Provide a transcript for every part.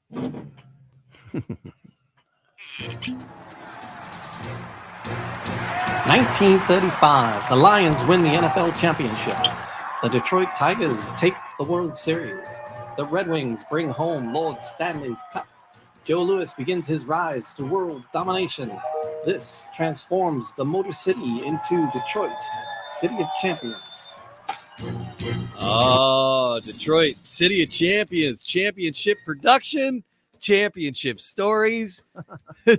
1935, the Lions win the NFL championship. The Detroit Tigers take the World Series. The Red Wings bring home Lord Stanley's Cup. Joe Louis begins his rise to world domination. This transforms the Motor City into Detroit, City of Champions. Oh, Detroit, City of Champions, championship production, championship stories,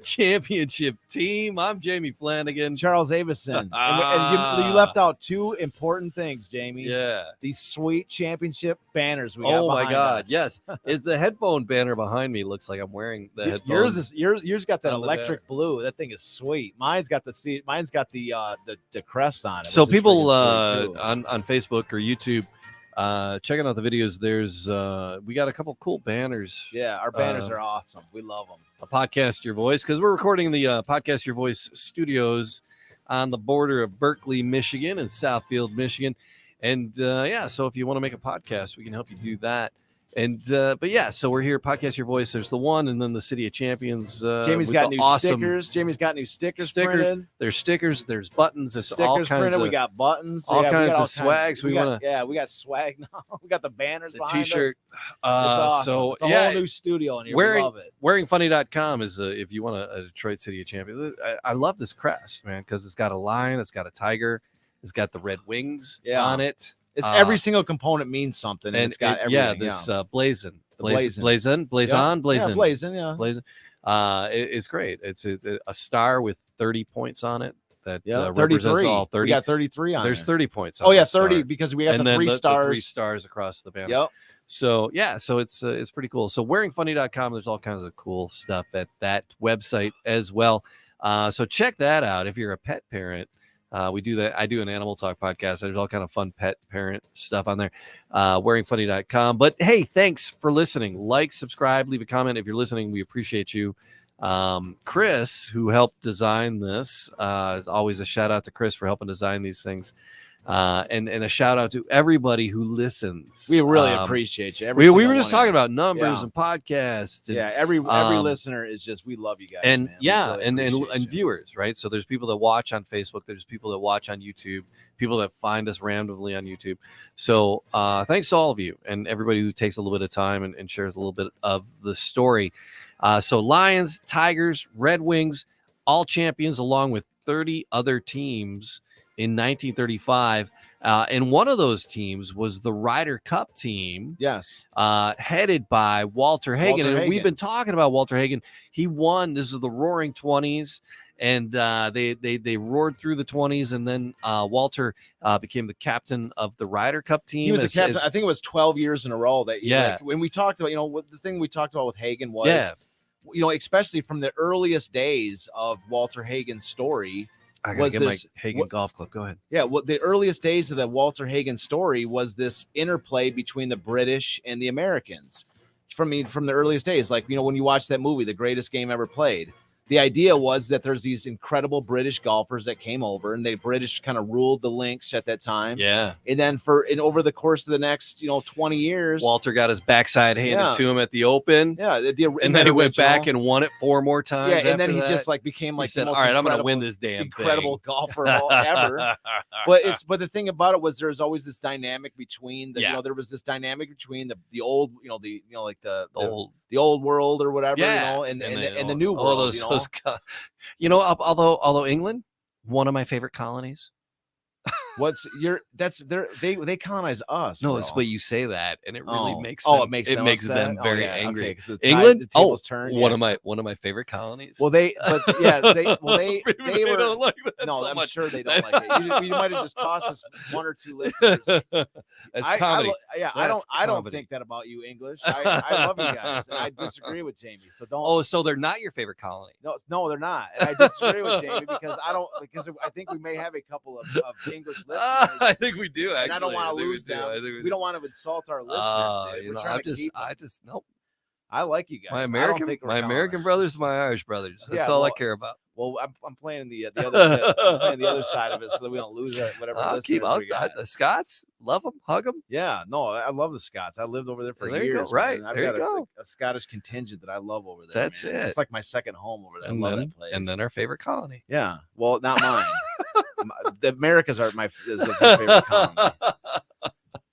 championship team. I'm Jamie Flanagan. Charles Avison. and you left out two important things, Jamie. Yeah. These sweet championship banners we got behind Oh, my God. us. Yes. The headphone banner behind me looks like I'm wearing the headphones. Yours got that electric blue. That thing is sweet. Mine's got the crest on it. So people on Facebook or YouTube, checking out the videos, there's we got a couple cool banners. Yeah, our banners are awesome. We love them. A Podcast Your Voice, because we're recording the Podcast Your Voice studios on the border of Berkeley, Michigan and Southfield, Michigan. And so if you want to make a podcast, we can help you do that. And but yeah, so we're here, Podcast Your Voice. There's the one, and then the City of Champions. Jamie's got new stickers. Jamie's got new stickers printed. There's stickers. There's buttons. It's stickers all kinds printed. of. We got buttons. All kinds of swags. We got swag now. We got the banners. The T-shirt. It's awesome. So it's a whole new studio in here. We love it. Wearingfunny.com is if you want a Detroit City of Champions. I love this crest, man, because it's got a lion, it's got a tiger, it's got the Red Wings on it. It's every single component means something, and it's got everything. Blazon. Blazon. It's great. It's a star with 30 points on it. That 33. All 30. We got 33 on There's there. 30 points. Oh yeah, 30 because we got the 3 stars. The 3 stars across the banner. Yep. So so it's pretty cool. So wearingfunny.com, there's all kinds of cool stuff at that website as well. So check that out if you're a pet parent. We do that. I do an Animal Talk podcast. There's all kind of fun pet parent stuff on there. Wearingfunny.com. But hey, thanks for listening. Like, subscribe, leave a comment if you're listening. We appreciate you. Chris, who helped design this, is always a shout out to Chris for helping design these things. And a shout out to everybody who listens. We really appreciate you. We were just talking about numbers and podcasts. And, every listener is just, we love you guys. And man. and viewers, right? So there's people that watch on Facebook. There's people that watch on YouTube. People that find us randomly on YouTube. So thanks to all of you and everybody who takes a little bit of time and shares a little bit of the story. So Lions, Tigers, Red Wings, all champions along with 30 other teams in 1935. And one of those teams was the Ryder Cup team. Yes. Headed by Walter Hagen. We've been talking about Walter Hagen. He won. This is the Roaring 20's. And they roared through the 20's. And then Walter became the captain of the Ryder Cup team. He was the captain. I think it was 12 years in a row. When we talked about, the thing we talked about with Hagen was, especially from the earliest days of Walter Hagen's story, I gotta get my Hagen Golf Club. Go ahead. Yeah, the earliest days of the Walter Hagen story was this interplay between the British and the Americans. From the earliest days, like when you watch that movie, The Greatest Game Ever Played, the idea was that there's these incredible British golfers that came over, and the British kind of ruled the links at that time. Yeah. And then over the course of the next 20 years, Walter got his backside handed to him at the Open. Yeah. And then he went back and won it 4 more times. Yeah. And then he just became like, he said, all right, I'm going to win this damn incredible golfer ever. But the thing about it was there's always this dynamic between there was this dynamic between the old, the old world or whatever, and the new world. Although England, one of my favorite colonies. They colonize us. No, bro. it's but you say that, and it really makes them very angry. Okay, England, one of my favorite colonies. Well, they were. Don't like that no, so I'm much. sure they don't like it. You might have just cost us 1 or 2 listeners. That's comedy. I don't think that about you, English. I love you guys, and I disagree with Jamie. So don't. Oh, so they're not your favorite colony? No, they're not, and I disagree with Jamie because I think we may have a couple of English listeners. I think we do, actually. And I don't want to lose them. We don't want to insult our listeners. Nope. I like you guys. My I don't American, think we're my American brothers, my Irish brothers. That's Yeah, all I well, care about. Well, I'm playing the other I'm playing the other side of it so that we don't lose whatever listeners we got. The Scots, love them, hug them. Yeah, no, I love the Scots. I lived over there for There you years. go. Right, man. I've there got you go. a Scottish contingent that I love over there. That's man. it. It's like my second home over there. I And love then, that place. and then our favorite colony. Yeah, well, not mine. The Americas are my favorite colony.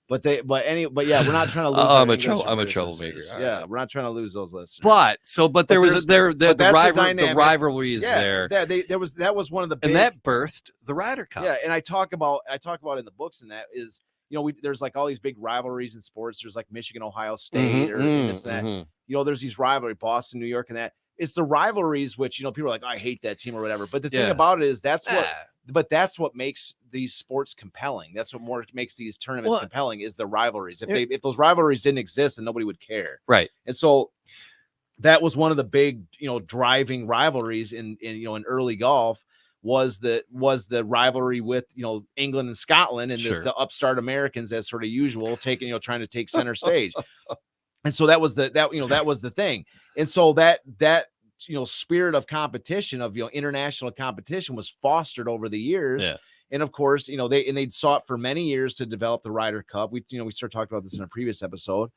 But yeah, we're not trying to lose. I'm a British troublemaker. listeners. All Yeah, right. we're not trying to lose those listeners. But there was the dynamic. rivalry is there, that was one of the big, and that birthed the Ryder Cup. Yeah, and I talk about in the books, and that is, there's like all these big rivalries in sports. There's like Michigan, Ohio State, or this and that. There's these rivalries, Boston, New York, and that. It's the rivalries which people are like, I hate that team or whatever. But the thing about it is that's what makes these sports compelling. That's what makes these tournaments compelling is the rivalries. If those rivalries didn't exist, then nobody would care. Right. And so that was one of the big, driving rivalries in early golf was the rivalry with, England and Scotland and the upstart Americans, as sort of usual, trying to take center stage. And so that was the thing. And so that spirit of competition, of international competition, was fostered over the years. Yeah. And of course, they'd sought for many years to develop the Ryder Cup. We started talking about this in a previous episode,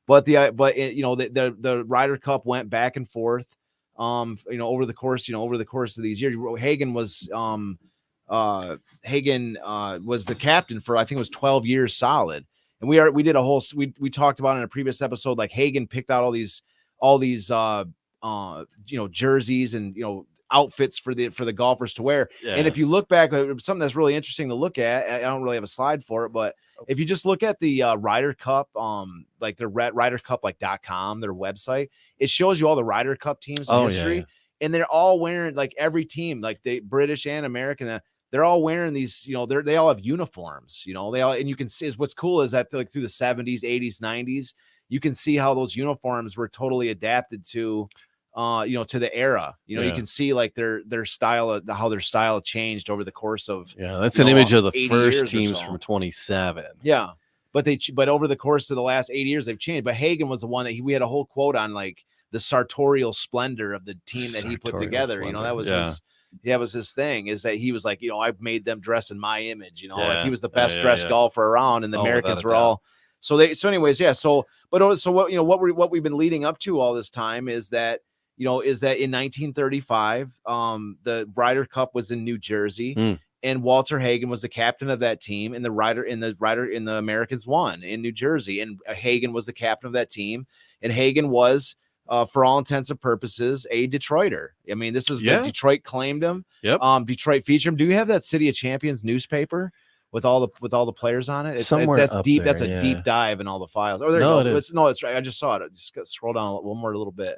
but the Ryder Cup went back and forth, over the course of these years. Hagen was the captain for, I think it was 12 years solid. And we did a whole, we talked about in a previous episode, like Hagen picked out all these jerseys and, outfits for the golfers to wear. Yeah. And if you look back, something that's really interesting to look at, I don't really have a slide for it, but if you just look at the Ryder Cup, like the RyderCup.com, their website, it shows you all the Ryder Cup teams in history. Yeah. And they're all wearing, like, every team, like the British and American, they're all wearing these, they all have uniforms, and you can see what's cool is that like through the 70s, 80s, 90s, you can see how those uniforms were totally adapted to, to the era. You can see like their style, how their style changed over the course of. Yeah, that's an image of the first teams from 27. Yeah, but over the course of the last 8 years, they've changed. But Hagen was the one that we had a whole quote on, like the sartorial splendor of the team that he put together. Splendor. That was his. Was his thing, is that he was like, I've made them dress in my image, like he was the best dressed golfer around, and the Americans were all. So what we've been leading up to all this time is that in 1935, the Ryder Cup was in New Jersey, and Walter Hagen was the captain of that team, and the Americans won in New Jersey, and Hagen was the captain of that team, and Hagen was, for all intents and purposes, a Detroiter. I mean, this is Detroit claimed him. Yep. Detroit featured him. Do you have that City of Champions newspaper with all the players on it? That's deep. That's a deep dive in all the files. Oh, there you go. It's right. I just saw it. Just scroll down one more little bit.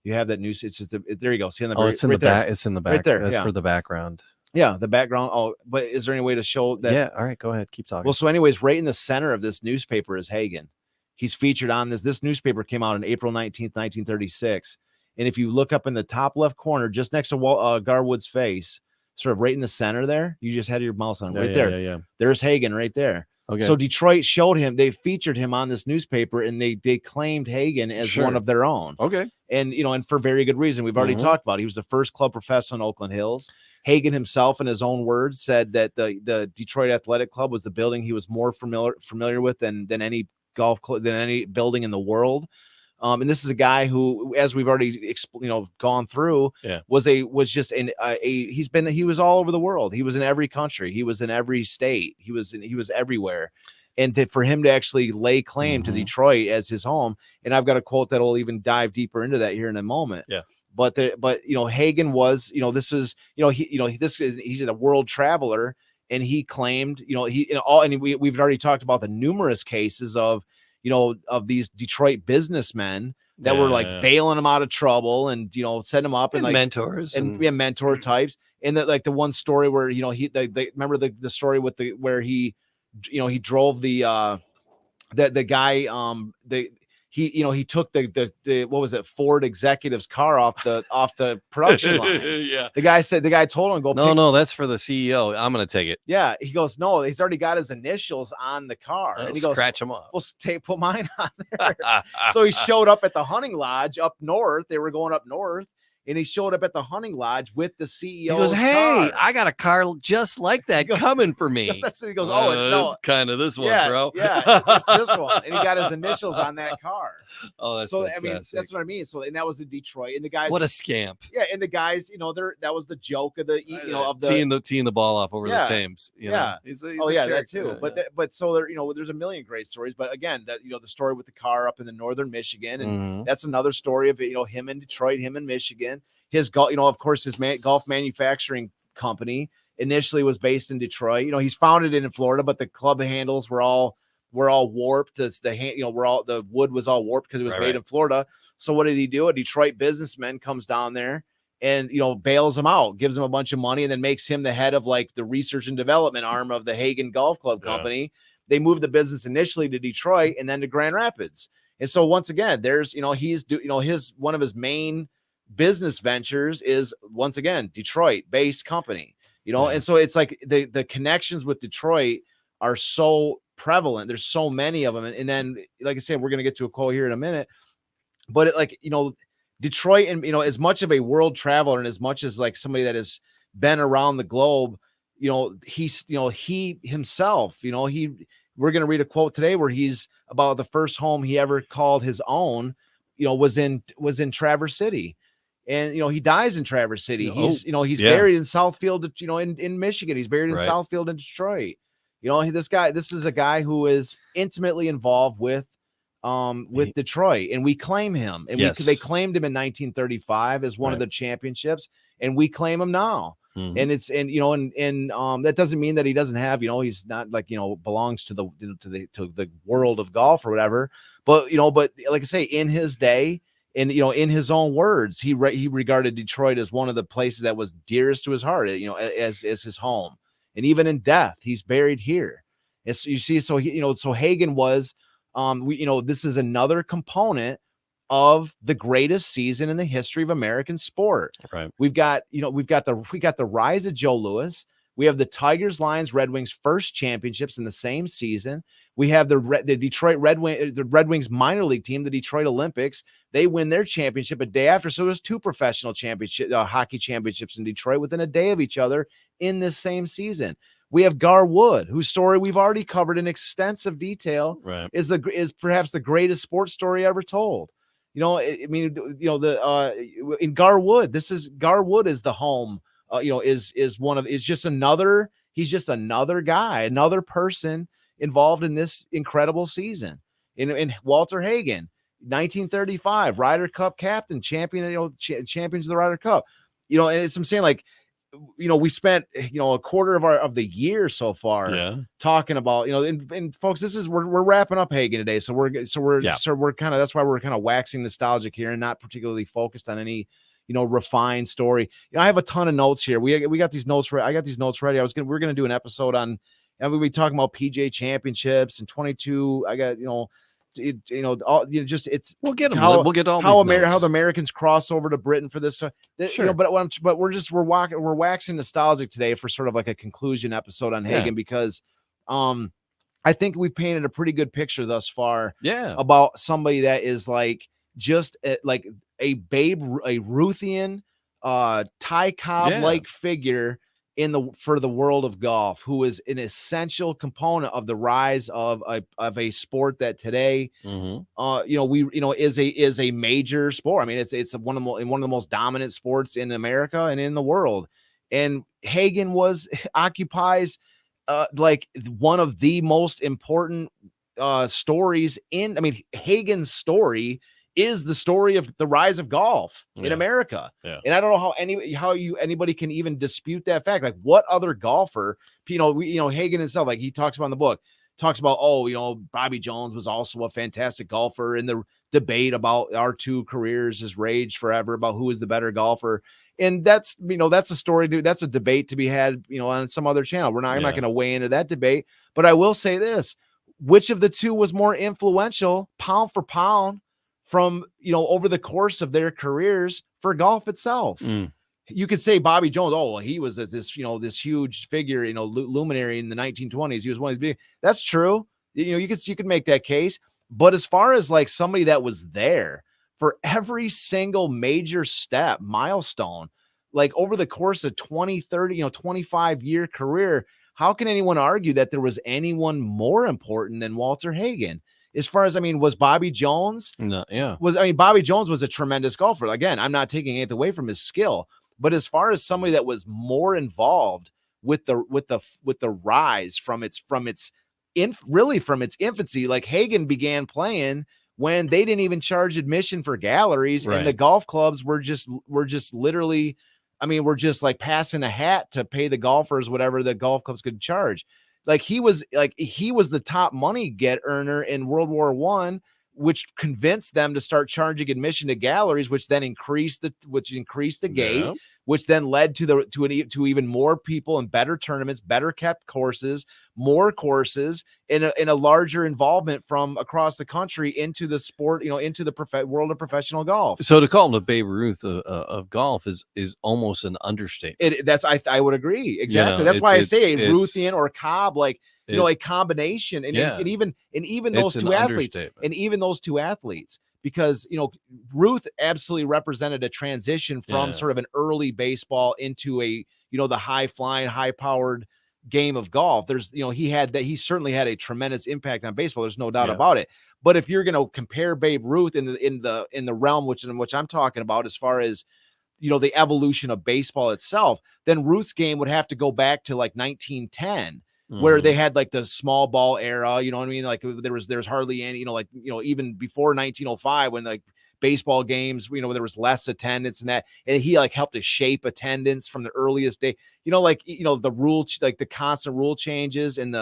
You have that news. It's just there you go. See in the it's in the back. It's in the back. Right there. That's for the background. Yeah, the background. Oh, but is there any way to show that? Yeah. All right. Go ahead. Keep talking. Well, so anyways, right in the center of this newspaper is Hagen. He's featured on this. This newspaper came out on April 19th, 1936. And if you look up in the top left corner, just next to Garwood's face, sort of right in the center there, you just had your mouse on right there. Yeah. There's Hagen right there. Okay. So Detroit showed him, they featured him on this newspaper, and they claimed Hagen as one of their own. Okay. And, and for very good reason. We've already talked about it. He was the first club professional in Oakland Hills. Hagen himself, in his own words, said that the Detroit Athletic Club was the building he was more familiar with than any golf club, than any building in the world. And this is a guy who, as we've already gone through, he was all over the world. He was in every country. He was in every state. He was everywhere. And for him to actually lay claim to Detroit as his home, and I've got a quote that'll even dive deeper into that here in a moment. Yeah. But Hagen was, he's a world traveler, and he claimed, we've already talked about the numerous cases of these Detroit busemmen that were like bailing him out of trouble and, setting him up and like mentors and mentor types. And that, like the one story where, remember the story with where he drove the guy, he took the what was it, Ford executive's car off the production line. Yeah. The guy told him, no, that's for the CEO. I'm gonna take it. Yeah, he goes, no, he's already got his initials on the car. And he goes, scratch them off. Well, put mine on there. So he showed up at the hunting lodge up north. They were going up north, and he showed up at the hunting lodge with the CEO. He goes, hey, I got a car just like that coming for me. He goes, oh, no, kind of this one, bro. Yeah, it's this one. And he got his initials on that car. Oh, that's so fantastic. I mean, that's what I mean. So, and that was in Detroit, and the guys, what a scamp. Yeah, and the guys, that was the joke of the of the teeing the ball off over the Thames. You know? He's that too. But so there, there's a million great stories. But again, that the story with the car up in the northern Michigan, and that's another story of him in Detroit, him in Michigan. His golf, of course, his golf manufacturing company initially was based in Detroit. He's founded it in Florida, but the club handles were all warped. The wood was all warped because it was made in Florida. So what did he do? A Detroit businessman comes down there and bails him out, gives him a bunch of money, and then makes him the head of like the research and development arm of the Hagen Golf Club Company. They moved the business initially to Detroit and then to Grand Rapids. And so once again, there's he's his one of his main business ventures is once again Detroit based company. And so it's like the connections with Detroit are so prevalent. There's so many of them, and then like I said, we're gonna get to a quote here in a minute. But Detroit, and as much of a world traveler and as much as like somebody that has been around the globe, he himself, we're gonna read a quote today where he's about the first home he ever called his own, was in Traverse City. And he dies in Traverse City. He's buried in Southfield, in Michigan. He's buried in Southfield in Detroit. This is a guy who is intimately involved with Detroit, and we claim him. And they claimed him in 1935 as one of the championships, and we claim him now. And that doesn't mean that he doesn't have, he's not like, belongs to the world of golf or whatever. But like I say, in his day, and in his own words, he regarded Detroit as one of the places that was dearest to his heart, as his home. And even in death, he's buried here. It's, you see, so so Hagen was, this is another component of the greatest season in the history of American sport. Right. We've got the rise of Joe Louis. We have the Tigers, Lions, Red Wings first championships in the same season. We have the Detroit Red Wings minor league team, the Detroit Olympics. They win their championship a day after. So there's two professional hockey championships in Detroit within a day of each other in this same season. We have Gar Wood, whose story we've already covered in extensive detail. Right. Is perhaps the greatest sports story ever told. In Gar Wood, Gar Wood is the home. He's just another guy, another person involved in this incredible season. In Walter Hagen, 1935 Ryder Cup captain, champions of the Ryder Cup. And it's, I'm saying, like, we spent a quarter of the year so far talking about and folks, we're wrapping up Hagen today, so we're kind of, that's why we're kind of waxing nostalgic here and not particularly focused on any refined story. I have a ton of notes here. We got these notes ready. I got these notes ready. We're gonna do an episode on, and we'll be talking about PGA championships and 22. I got we'll get all how the Americans cross over to Britain for this. Sure. But we're waxing nostalgic today for sort of like a conclusion episode on Hagen, because I think we painted a pretty good picture thus far. About somebody that is like just like a Ruthian, Ty Cobb like figure for the world of golf, who is an essential component of the rise of a sport that today, is a major sport. I mean, it's one of the most dominant sports in America and in the world. And Hagen occupies like one of the most important stories Hagen's story is the story of the rise of golf in America. And I don't know how anybody can even dispute that fact. Like, what other golfer, Hagen himself, like he talks about in the book, talks about, Bobby Jones was also a fantastic golfer, and the debate about our two careers has raged forever about who is the better golfer. And that's a story, dude. That's a debate to be had, on some other channel. I'm not going to weigh into that debate, but I will say this. which of the two was more influential pound for pound from, over the course of their careers for golf itself? You could say Bobby Jones, oh, well, he was this, this huge figure, luminary in the 1920s. He was one of these big. That's true. You could make that case. But as far as like somebody that was there for every single major step, milestone, like over the course of 20, 30, 25-year career, how can anyone argue that there was anyone more important than Walter Hagen? As far as, was Bobby Jones? No, yeah. Bobby Jones was a tremendous golfer. Again, I'm not taking anything away from his skill, but as far as somebody that was more involved with the rise from its infancy, like Hagen began playing when they didn't even charge admission for galleries, right. And the golf clubs were just literally, we're just like passing a hat to pay the golfers whatever the golf clubs could charge. He was the top money earner in World War I, which convinced them to start charging admission to galleries, which then increased the gate, Yep. which then led to even more people and better tournaments, better kept courses, more courses, in a larger involvement from across the country into the sport, into the world of professional golf. So to call him the Babe Ruth of golf is almost an understatement. I would agree. Exactly. That's why I say a Ruthian or Cobb, a combination, and even those two athletes, because Ruth absolutely represented a transition from sort of an early baseball into a the high flying, high powered game of golf. There's he certainly had a tremendous impact on baseball. There's no doubt about it. But if you're going to compare Babe Ruth in the realm which I'm talking about, as far as the evolution of baseball itself, then Ruth's game would have to go back to like 1910. Where they had like the small ball era, like there's hardly any, even before 1905 when like baseball games, there was less attendance and that, and he like helped to shape attendance from the earliest day, the rule, like the constant rule changes and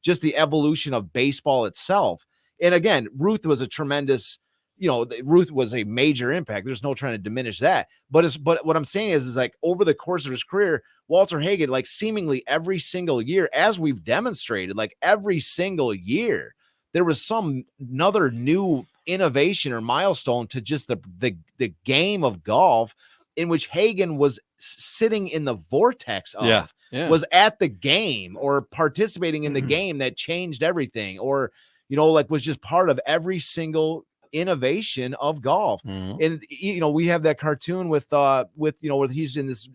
just the evolution of baseball itself. And again, Ruth was a tremendous, Ruth was a major impact. There's no trying to diminish that. But what I'm saying is like over the course of his career, Walter Hagen, like seemingly every single year, as we've demonstrated, like every single year, there was another new innovation or milestone to just the game of golf, in which Hagen was sitting in the vortex of, was at the game or participating in the game that changed everything, or was just part of every single innovation of golf. And we have that cartoon with where he's in this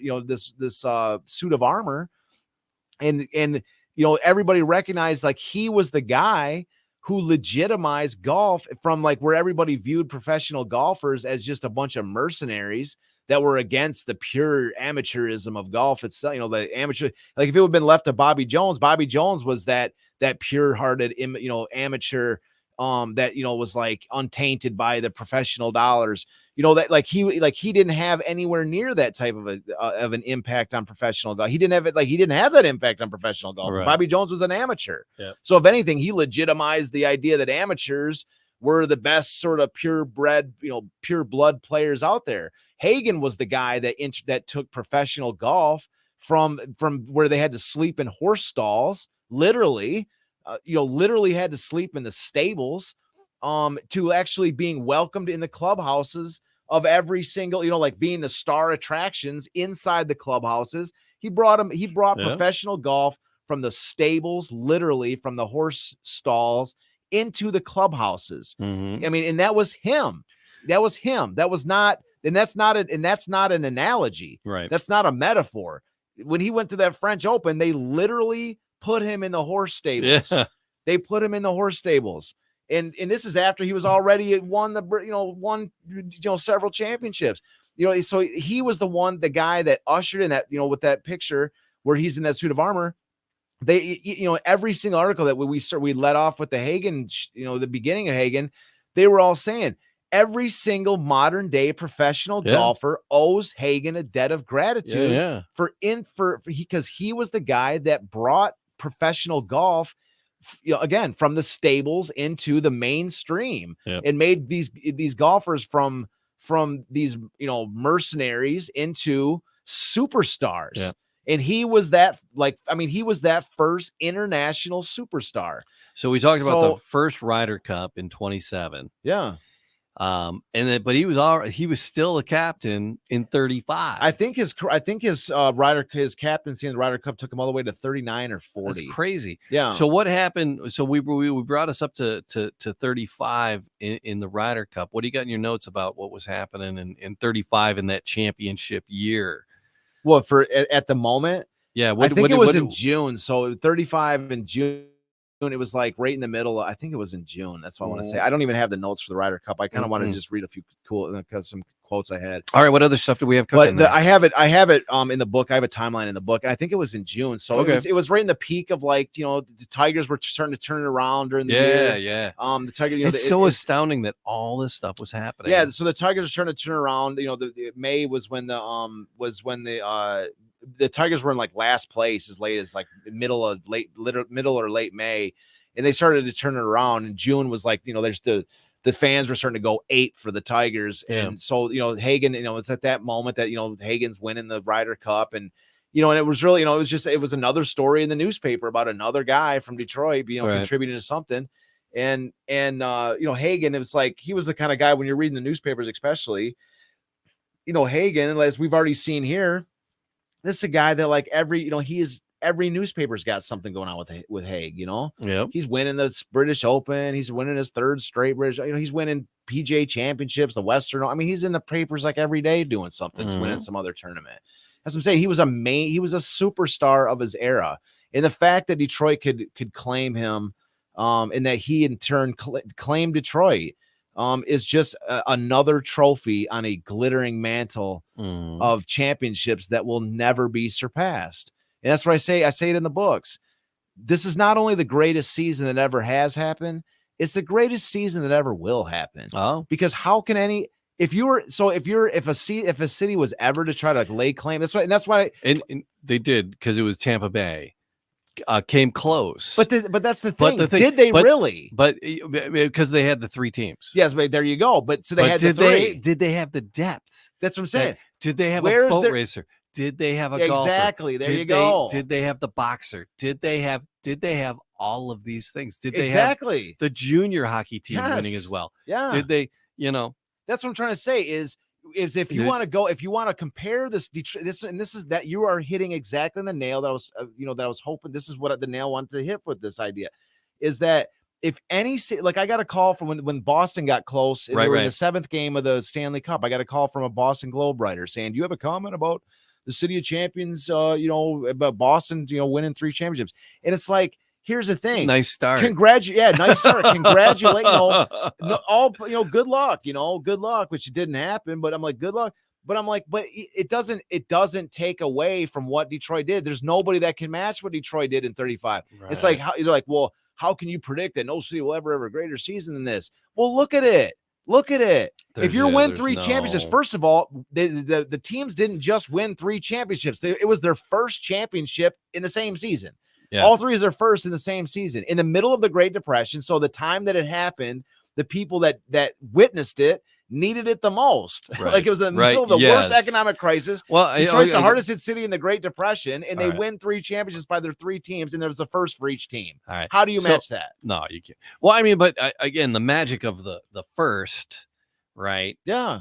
this suit of armor, and everybody recognized like he was the guy who legitimized golf from like where everybody viewed professional golfers as just a bunch of mercenaries that were against the pure amateurism of golf itself. The amateur, like if it would have been left to Bobby Jones was that pure-hearted amateur that was like untainted by the professional dollars, that like he didn't have anywhere near that type of an impact on professional golf. He didn't have that impact on professional golf. Right. Bobby Jones was an amateur. Yep. So if anything, he legitimized the idea that amateurs were the best sort of purebred, pure blood players out there. Hagen was the guy that took professional golf from where they had to sleep in horse stalls, literally had to sleep in the stables, to actually being welcomed in the clubhouses of every single, like being the star attractions inside the clubhouses. He brought professional golf from the stables, literally from the horse stalls into the clubhouses. And that was him. That was not, and that's not an analogy. Right. That's not a metaphor. When he went to that French Open, they literally put him in the horse stables. Yeah. They put him in the horse stables. And this is after he was already won several championships. So he was the guy that ushered in that, with that picture where he's in that suit of armor. They, every single article that we let off with the Hagen, the beginning of Hagen, they were all saying every single modern day professional golfer owes Hagen a debt of gratitude because he was the guy that brought professional golf, again, from the stables into the mainstream, and made these golfers from these mercenaries into superstars. And he was that, he was that first international superstar. So we talked about the first Ryder Cup in 27. Yeah. But he was still a captain in 35. I think his captaincy in the Ryder Cup took him all the way to 39 or 40. That's crazy. Yeah. So what happened? So we brought us up to 35 in the Ryder Cup. What do you got in your notes about what was happening in 35 in that championship year? Well, at the moment, yeah, I think it was in June. So 35 in June. It was like right in the middle. I think it was in June. That's what I want to say. I don't even have the notes for the Ryder Cup. I kind of want to just read a few some quotes I had. All right, what other stuff do we have cooking? But I have it in the book. I have a timeline in the book, and I think it was in June. So it was right in the peak of the Tigers were starting to turn it around during the year. Yeah. The Tigers. It's astounding that all this stuff was happening. Yeah. So the Tigers are starting to turn around. The May was when the Tigers were in last place as late as middle or late May, and they started to turn it around. And June was there's the fans were starting to go 8 for the Tigers, and so Hagen, it's at that moment that Hagen's winning the Ryder Cup, and and it was really it was another story in the newspaper about another guy from Detroit contributing to something, and Hagen, it was he was the kind of guy when you're reading the newspapers, especially Hagen, as we've already seen here. This is a guy that every newspaper's got something going on with Haig, Yeah. He's winning the British Open. He's winning his 3rd straight British, he's winning PGA championships, the Western. I mean, he's in the papers every day doing something. He's winning some other tournament. As I'm saying, he was a superstar of his era. And the fact that Detroit could claim him, and that he in turn claimed Detroit, is just another trophy on a glittering mantle of championships that will never be surpassed. And that's what I say. I say it in the books. This is not only the greatest season that ever has happened, it's the greatest season that ever will happen. Oh, because how can if a city was ever to try to lay claim, that's why and they did, because it was Tampa Bay. Came close, but that's the thing. Did they really? But because they had the 3 teams. Yes, but there you go. But so they had the 3. Did they have the depth? That's what I'm saying. Did they have a boat racer? Did they have a golfer? Exactly. There you go. Did they have the boxer? Did they have all of these things? Did they have the junior hockey team winning as well? Yeah. Did they? That's what I'm trying to say. Is if you want to compare this is that you are hitting exactly the nail that I was that I was hoping. This is what the nail wanted to hit with this idea, is that if any I got a call from when Boston got close in the 7th game of the Stanley Cup. I got a call from a Boston Globe writer saying, "Do you have a comment about the City of Champions? About Boston, winning 3 championships?" And it's here's the thing. Nice start. Nice start. Congratulate. Good luck. Good luck, which didn't happen. But I'm good luck. But I'm but it doesn't take away from what Detroit did. There's nobody that can match what Detroit did in 35. Right. It's you're well, how can you predict that no city will ever have a greater season than this? Well, look at it. If you win 3 championships, first of all, the teams didn't just win 3 championships. It was their first championship in the same season. Yeah. All 3 is their first in the same season, in the middle of the Great Depression. So the time that it happened, the people that witnessed it needed it the most. Right. It was in the middle of the worst economic crisis. Well, Detroit's the hardest hit city in the Great Depression, and they win 3 championships by their 3 teams, and there's a first for each team. All right. How do you match that? No, you can't. Well, I mean, but again, the magic of the first, right? Yeah.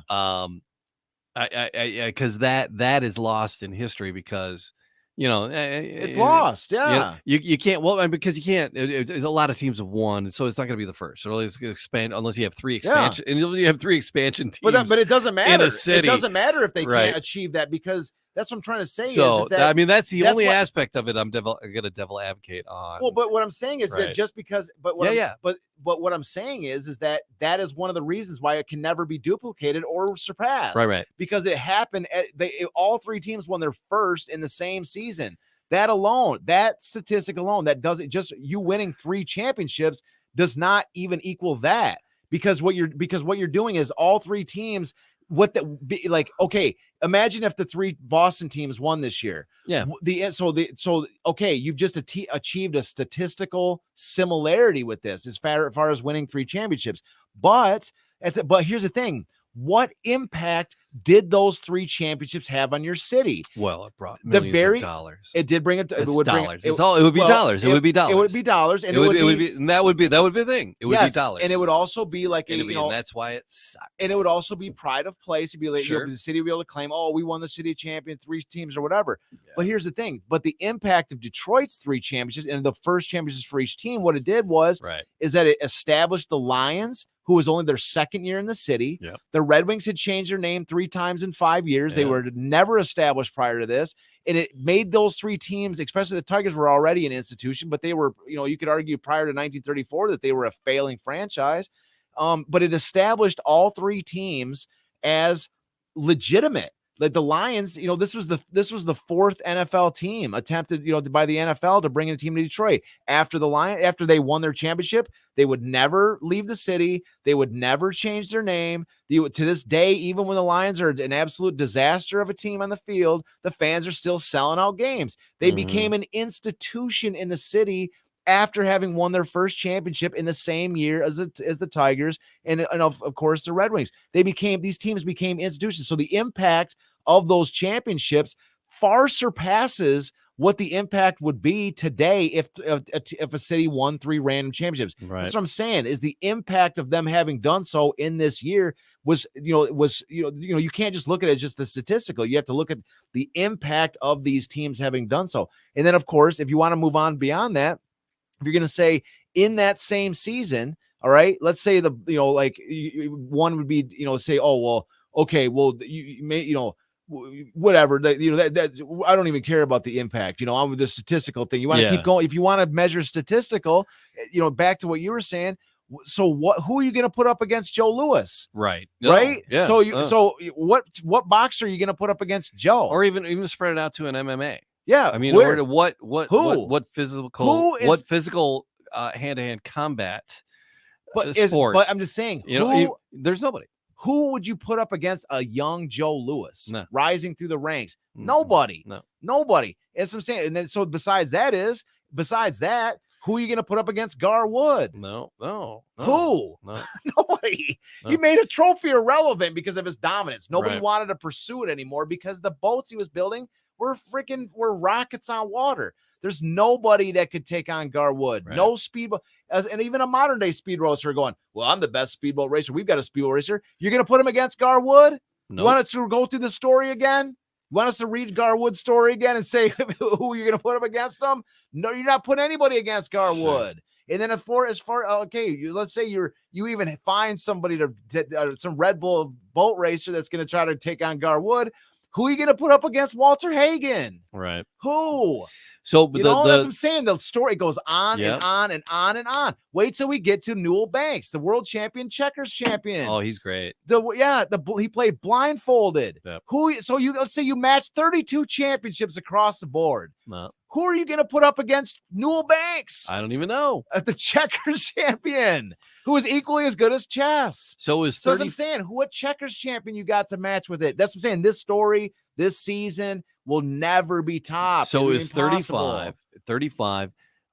Because that is lost in history, because it's lost. Yeah, you can't. Well, because you can't. A lot of teams have won, so it's not going to be the first. So it's expand unless you have 3 expansion, and you have 3 expansion teams. But it doesn't matter. In a city. It doesn't matter if they can't achieve that, because that's what I'm trying to say. So that's the only aspect of it I'm going to devil advocate on. Well, but what I'm saying is that just because, but what I'm saying is that is one of the reasons why it can never be duplicated or surpassed. Right. Because it happened. All 3 teams won their first in the same season. That alone, that statistic alone, that doesn't just you winning 3 championships does not even equal that, because what you're doing is all 3 teams. Okay, imagine if the 3 Boston teams won this year. Yeah. Okay, you've just achieved a statistical similarity with this as far as winning 3 championships. But here's the thing: what impact did those 3 championships have on your city? Well, it brought millions of dollars. It did bring it. It's would dollars. Bring, It would be dollars. It would be dollars. It would be dollars, and it would be, and that would be the thing. It would be dollars, and it would also be like and that's why it sucks. And it would also be pride of place. It'd be like Sure. the city would be able to claim, oh, we won the city champion, 3 teams or whatever. Yeah. But here's the thing: but the impact of Detroit's 3 championships and the first championships for each team, what it did was is that it established the Lions, who was only their 2nd year in the city. Yep. The Red Wings had changed their name 3 times in 5 years. They were never established prior to this. And it made those 3 teams, especially the Tigers, were already an institution, but they were, you could argue prior to 1934 that they were a failing franchise. But it established all 3 teams as legitimate. Like the Lions, this was the 4th NFL team attempted, by the NFL to bring in a team to Detroit. After they won their championship, they would never leave the city. They would never change their name. To this day, even when the Lions are an absolute disaster of a team on the field, the fans are still selling out games. They became an institution in the city after having won their first championship in the same year as the Tigers and of course the Red Wings. These teams became institutions. So the impact of those championships far surpasses what the impact would be today if a city won 3 random championships. Right. That's what I'm saying, is the impact of them having done so in this year was you can't just look at it as just the statistical. You have to look at the impact of these teams having done so. And then of course, if you want to move on beyond that, if you're going to say in that same season, all right, let's say one would be, say, oh, well, okay, well, you may, whatever that I don't even care about the impact. I'm with the statistical thing. You want to keep going. If you want to measure statistical, back to what you were saying. So who are you going to put up against Joe Louis? Right. Right. Yeah. So what boxer are you going to put up against Joe? Or even spread it out to an MMA. Yeah. I mean, what physical hand-to-hand combat sport? But I'm just saying, there's nobody. Who would you put up against a young Joe Louis rising through the ranks? Nobody. Nobody. As I'm saying, and then so besides that, who are you going to put up against Garwood? No. Who? No. Nobody. No. He made a trophy irrelevant because of his dominance. Nobody Right. wanted to pursue it anymore because the boats he was building were rockets on water. There's nobody that could take on Garwood. Right. No speedboat, and even a modern day speed racer going, well, I'm the best speedboat racer. We've got a speedboat racer. You're going to put him against Garwood? Nope. You want us to go through the story again? You want us to read Garwood's story again and say who you're going to put him against him? No, you're not putting anybody against Garwood. Sure. And then as far let's say you even find somebody some Red Bull boat racer that's going to try to take on Garwood. Who are you going to put up against Walter Hagen? Right. Who? So that's what I'm saying. The story goes on and on and on and on. Wait till we get to Newell Banks, the world champion, checkers champion. Oh, he's great. He played blindfolded. Yep. Let's say you match 32 championships across the board. No. Who are you going to put up against Newell Banks? I don't even know. The checkers champion, who is equally as good as chess. So as I'm saying, what checkers champion you got to match with it? That's what I'm saying. This story, this season will never be topped. So it was 35.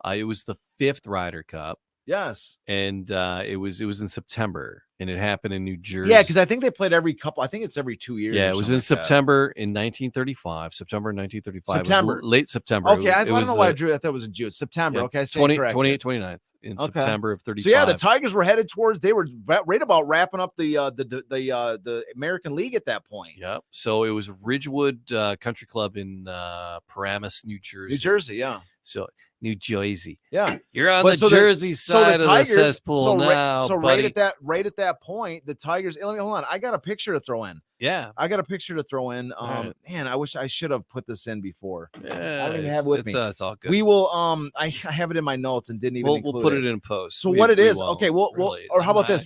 It was the 5th Ryder Cup. Yes. And it was in September, and it happened in New Jersey. Yeah, because I think they played every 2 years. Yeah, it was in September in 1935. September 1935. September. Late September. Okay, I don't know why I drew. I thought it was in June. September. Yeah, okay, I stand corrected. 29th in September of 35. So yeah, the Tigers were headed towards. They were right about wrapping up the American League at that point. Yeah. So it was Ridgewood Country Club in Paramus, New Jersey. New Jersey, yeah. So New Jersey. Yeah. You're on Jersey side of the cesspool now. Right at that point, the Tigers. Let me hold on. I got a picture to throw in. Yeah. I got a picture to throw in. Right. Man, I wish I should have put this in before. Yeah, I don't even have it with me. It's all good. We will I have it in my notes and didn't even include we'll put it in post. So what it is, okay, or how about this?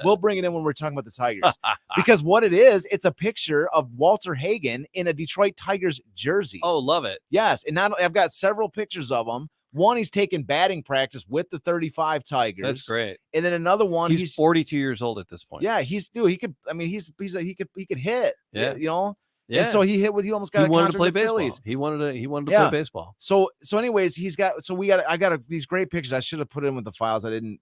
We'll bring it in when we're talking about the Tigers. Because what it is, it's a picture of Walter Hagen in a Detroit Tigers jersey. Oh, love it. Yes, and now I've got several pictures of him. One, he's taking batting practice with the 35 Tigers. That's great. And then another one, he's 42 years old at this point. Yeah, he could hit. Yeah. You know, Yeah. And so he almost got he a wanted contract to play with the baseball. Phillies. He wanted to play baseball. So anyways, I got these great pictures. I should have put in with the files. I didn't,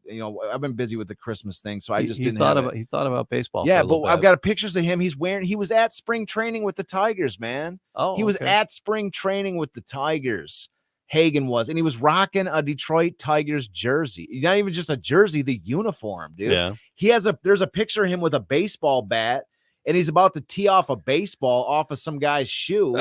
I've been busy with the Christmas thing, so I just didn't have it. He thought about baseball. Yeah, for a little but I've bit. got pictures of him. He was at spring training with the Tigers, man. Oh, he was okay. at spring training with the Tigers. Hagen was, and he was rocking a Detroit Tigers jersey. Not even just a jersey, the uniform, dude. Yeah. There's a picture of him with a baseball bat, and he's about to tee off a baseball off of some guy's shoe.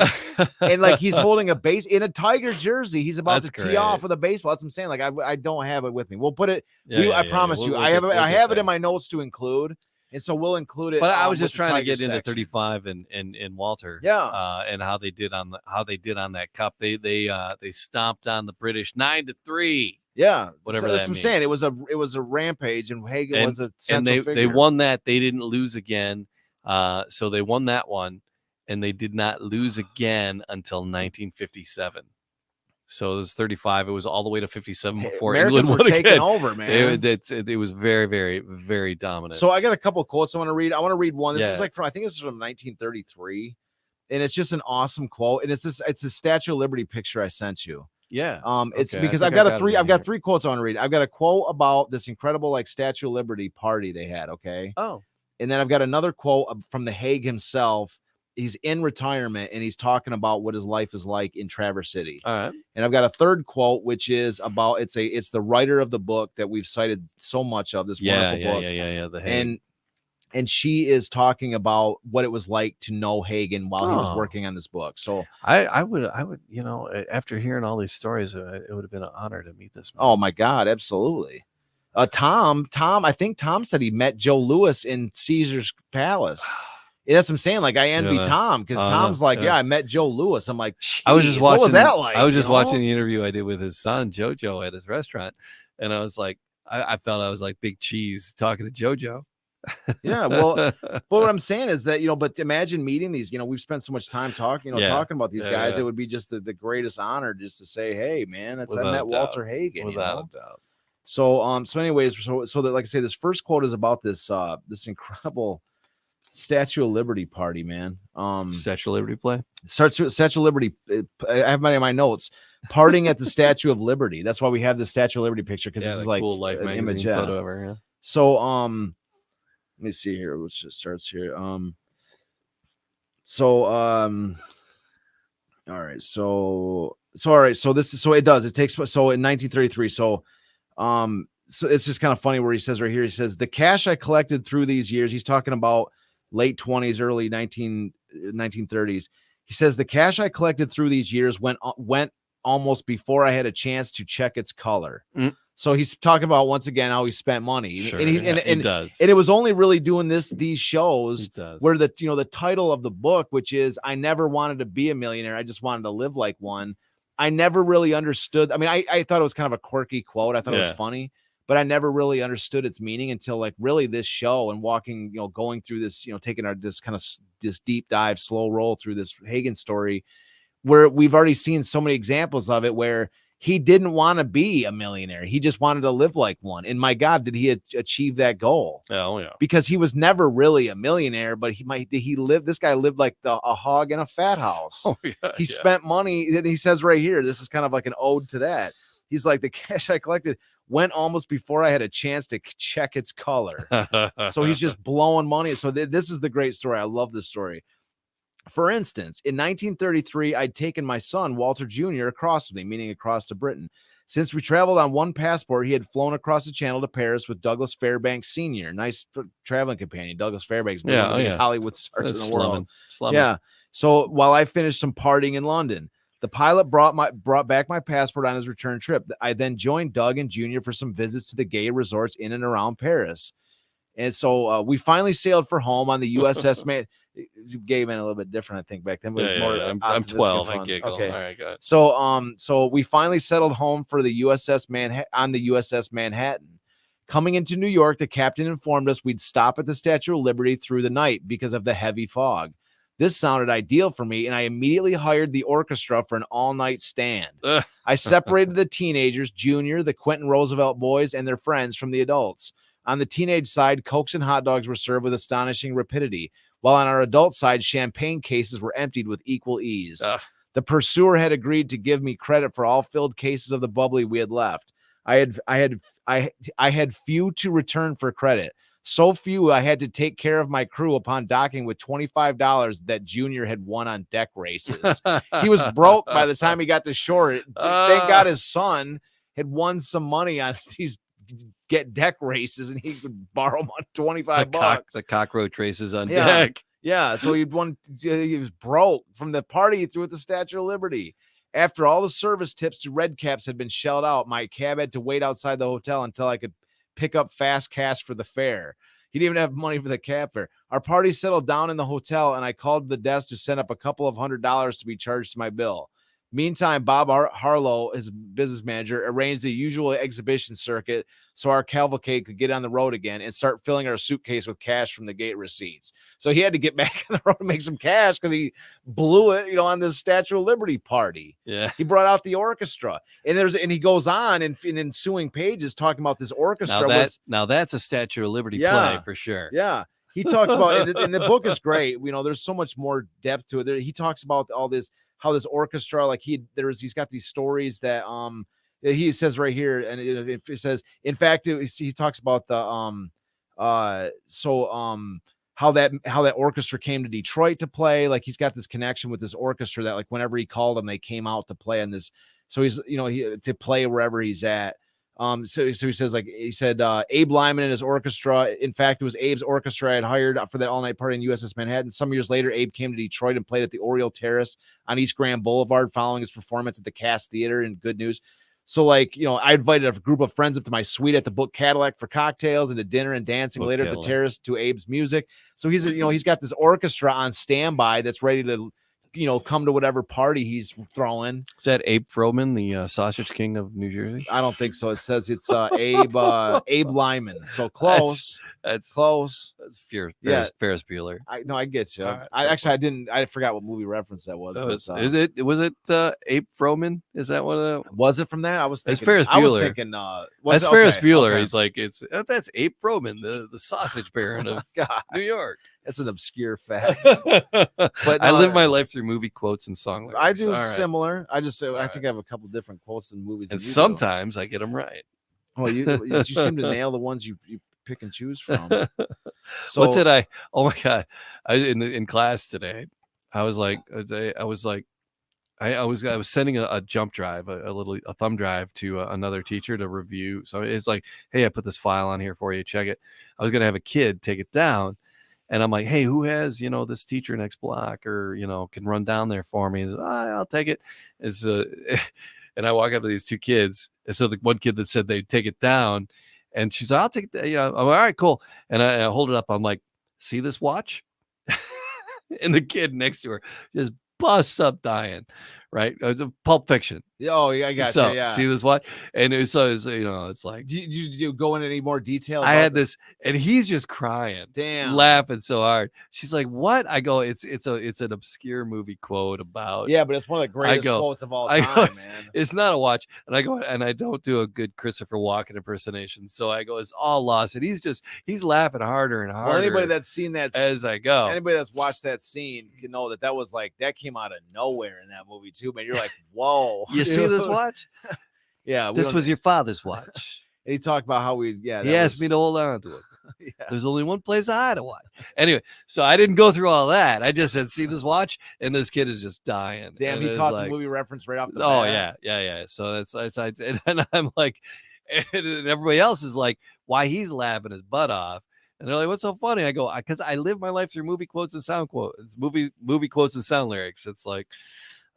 And like he's holding a base in a Tiger jersey. He's about to tee off with a baseball. That's what I'm saying. Like I don't have it with me. We'll put it. I promise you. I have it in my notes to include. And so we'll include it. But I was just trying to get section. into 35 and Walter. Yeah. And how they did on that cup. They stomped on the British 9-3. Yeah. Whatever that's that what means. I'm saying. It was a rampage, and Hagen was a central figure. They won that. They didn't lose again. So they won that one, and they did not lose again until 1957. So it was 35. It was all the way to 57 before Americans England were won taking again. over, man. It was very, very, very dominant. So I got a couple of quotes I want to read. I want to read one. This is Yeah. like I think this is from 1933, and it's just an awesome quote. And it's the Statue of Liberty picture I sent you. Yeah. It's Okay, because I I've think got three quotes I want to read. I've got a quote about this incredible like Statue of Liberty party they had. Okay. Oh. And then I've got another quote from the Hague himself. He's in retirement and he's talking about what his life is like in Traverse City. All right. And I've got a third quote, which is about it's the writer of the book that we've cited so much of, this wonderful book. Yeah. The Hague. And she is talking about what it was like to know Hagen while he was working on this book. So I would, after hearing all these stories, it would have been an honor to meet this man. Oh my God, absolutely. Tom, I think Tom said he met Joe Louis in Caesar's Palace. Yeah, that's what I'm saying. Like I envy Tom because Tom's like, I met Joe Louis. I'm like, I was just watching. What was that like? I was just watching the interview I did with his son JoJo at his restaurant, and I was like, I felt I was like Big Cheese talking to JoJo. Yeah, well, but what I'm saying is that but imagine meeting these. We've spent so much time talking, talking about these guys. It would be just the greatest honor just to say, hey, man, I met Walter Hagen. Without a doubt. So, anyways, so that, like I say, this first quote is about this incredible Statue of Liberty party, man. Statue of Liberty play. Statue of Liberty. I have my notes. Partying at the Statue of Liberty. That's why we have the Statue of Liberty picture because this is like cool Life magazine image photo ever. Yeah. So, let me see here. Which just starts here. All right. So this is it does. It takes in 1933. So it's just kind of funny where he says right here. He says the cash I collected through these years. He's talking about late 20s, early 1930s. He says the cash I collected through these years went almost before I had a chance to check its color. Mm. So he's talking about once again how he spent money. Sure, and he does. And it was only really doing these shows where the title of the book, which is I never wanted to be a millionaire, I just wanted to live like one. I never really understood. I mean, I thought it was kind of a quirky quote. I thought it was funny, but I never really understood its meaning until like really this show and walking, going through this, taking this deep dive, slow roll through this Hagen story, where we've already seen so many examples of it where he didn't want to be a millionaire. He just wanted to live like one. And my God, did he achieve that goal? Oh yeah. Because he was never really a millionaire, but this guy lived like a hog in a fat house. Oh yeah. He spent money. And he says right here, this is kind of like an ode to that. He's like, the cash I collected went almost before I had a chance to check its color. So he's just blowing money. So this is the great story. I love this story. For instance, in 1933, I'd taken my son, Walter Jr., across with me, meaning across to Britain. Since we traveled on one passport, he had flown across the channel to Paris with Douglas Fairbanks Sr., nice traveling companion. Douglas Fairbanks, Hollywood stars in the world. Yeah. So while I finished some partying in London, the pilot brought back my passport on his return trip. I then joined Doug and Junior for some visits to the gay resorts in and around Paris. And so we finally sailed for home on the USS Man. Gay man a little bit different, I think, back then. I'm 12. I giggle. Okay. All right, got it. So we finally settled home for the USS Manhattan. Coming into New York, the captain informed us we'd stop at the Statue of Liberty through the night because of the heavy fog. This sounded ideal for me, and I immediately hired the orchestra for an all-night stand. I separated the teenagers, Junior, the Quentin Roosevelt boys, and their friends from the adults. On the teenage side, Cokes and hot dogs were served with astonishing rapidity. while on our adult side, champagne cases were emptied with equal ease. Ugh. The pursuer had agreed to give me credit for all filled cases of the bubbly we had left. I had few to return for credit. So few, I had to take care of my crew upon docking with $25 that Junior had won on deck races. He was broke by the time he got to shore. Thank God his son had won some money on these deck races, and he could borrow him on $25. The cockroach races on deck. Yeah, so he was broke from the party he threw at the Statue of Liberty. After all the service tips to red caps had been shelled out, my cab had to wait outside the hotel until I could pick up fast cash for the fare. He didn't even have money for the cab fare. Our party settled down in the hotel, and I called the desk to send up a couple of $100 to be charged to my bill. Meantime, Bob Harlow, his business manager, arranged the usual exhibition circuit so our cavalcade could get on the road again and start filling our suitcase with cash from the gate receipts. So he had to get back on the road and make some cash because he blew it, on this Statue of Liberty party. Yeah. He brought out the orchestra, and he goes on in ensuing pages talking about this orchestra. Now that's a Statue of Liberty play for sure. Yeah. He talks about, and the book is great. There's so much more depth to it. He talks about all this, how this orchestra, like he's got these stories that he says right here, and it says, in fact, he talks about the how that orchestra came to Detroit to play. Like he's got this connection with this orchestra that, like, whenever he called them, they came out to play on this. So he's to play wherever he's at. So he says, he said, Abe Lyman and his orchestra. In fact, it was Abe's orchestra I had hired for that all-night party in USS Manhattan. Some years later, Abe came to Detroit and played at the Oriole Terrace on East Grand Boulevard following his performance at the Cass Theater in Good News. So, I invited a group of friends up to my suite at the Book Cadillac for cocktails and to dinner and dancing later at the Terrace to Abe's music. So he's got this orchestra on standby that's ready to come to whatever party he's throwing. Is that Abe Froman, the Sausage King of New Jersey? I don't think so. It says it's Abe Lyman. So close. That's close. That's Ferris Bueller. I get you. Right, I forgot what movie reference that was. Was it Abe Froman? Is that what was it from that? I was thinking. That's Ferris Bueller. I was thinking that's Ferris Bueller. Okay. He's like, that's Abe Froman, the sausage baron of New York. That's an obscure fact. But I live my life through movie quotes and song lyrics. I do similar. I think I have a couple different quotes in movies, and sometimes I get them right. Well, you seem to nail the ones you pick and choose from. So what did I? Oh my god! In class today, I was sending a jump drive, a thumb drive to another teacher to review. So it's like, hey, I put this file on here for you. Check it. I was gonna have a kid take it down. And I'm like, hey, who has, this teacher next block or, can run down there for me? Says, I'll take it. And I walk up to these two kids. And so the one kid that said they'd take it down, and she's like, I'll take it. I'm like, all right, cool. And I hold it up. I'm like, see this watch? And the kid next to her just busts up dying. Right? It's a Pulp Fiction. Oh, yeah, I got you. Yeah. See this watch? And it's like, do you go into any more detail? I had this, and he's just crying, laughing so hard. She's like, "What?" I go, "It's an obscure movie quote about." Yeah, but it's one of the greatest quotes of all time, man. It's not a watch, and I go, and I don't do a good Christopher Walken impersonation, so I go, "It's all lost," and he's laughing harder and harder. Well, anybody that's seen that as I go, anybody that's watched that scene can know that was like that came out of nowhere in that movie too, man. You're like, whoa. You see this watch? Yeah. This was your father's watch. And he talked about how he asked me to hold on to it. Yeah. There's only one place I had a watch. Anyway, so I didn't go through all that. I just said, see this watch? And this kid is just dying. Damn, he caught the movie reference right off the bat. Oh, yeah. So and I'm like, and everybody else is like, why he's laughing his butt off. And they're like, what's so funny? I go, because I live my life through movie quotes and sound quotes, movie quotes and sound lyrics. It's like,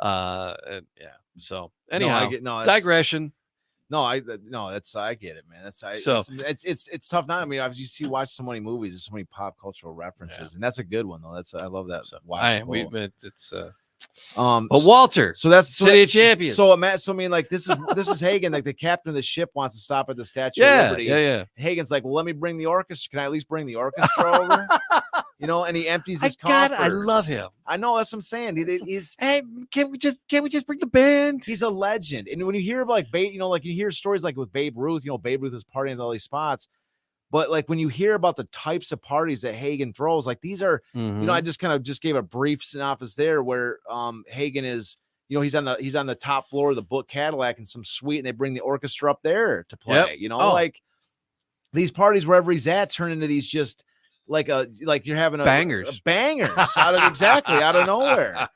and yeah. So anyhow, digression. I get it, man. It's tough. Not, I mean, obviously you watch so many movies, there's so many pop cultural references, and that's a good one though. I love that. But Walter, so that's City of Champions. So I mean, like this is Hagen, like the captain of the ship wants to stop at the Statue of Liberty. Yeah. Hagen's like, well, let me bring the orchestra. Can I at least bring the orchestra over? And he empties his coffers. I love him. I know, that's what I'm saying. He's hey, can't we just bring the band? He's a legend. And when you hear like you hear stories like with Babe Ruth, Babe Ruth is partying at all these spots. But like when you hear about the types of parties that Hagen throws, like these are, I just kind of just gave a brief synopsis there where Hagen is, he's on the top floor of the Book Cadillac in some suite, and they bring the orchestra up there to play. Like these parties wherever he's at turn into these just like you're having bangers out of nowhere.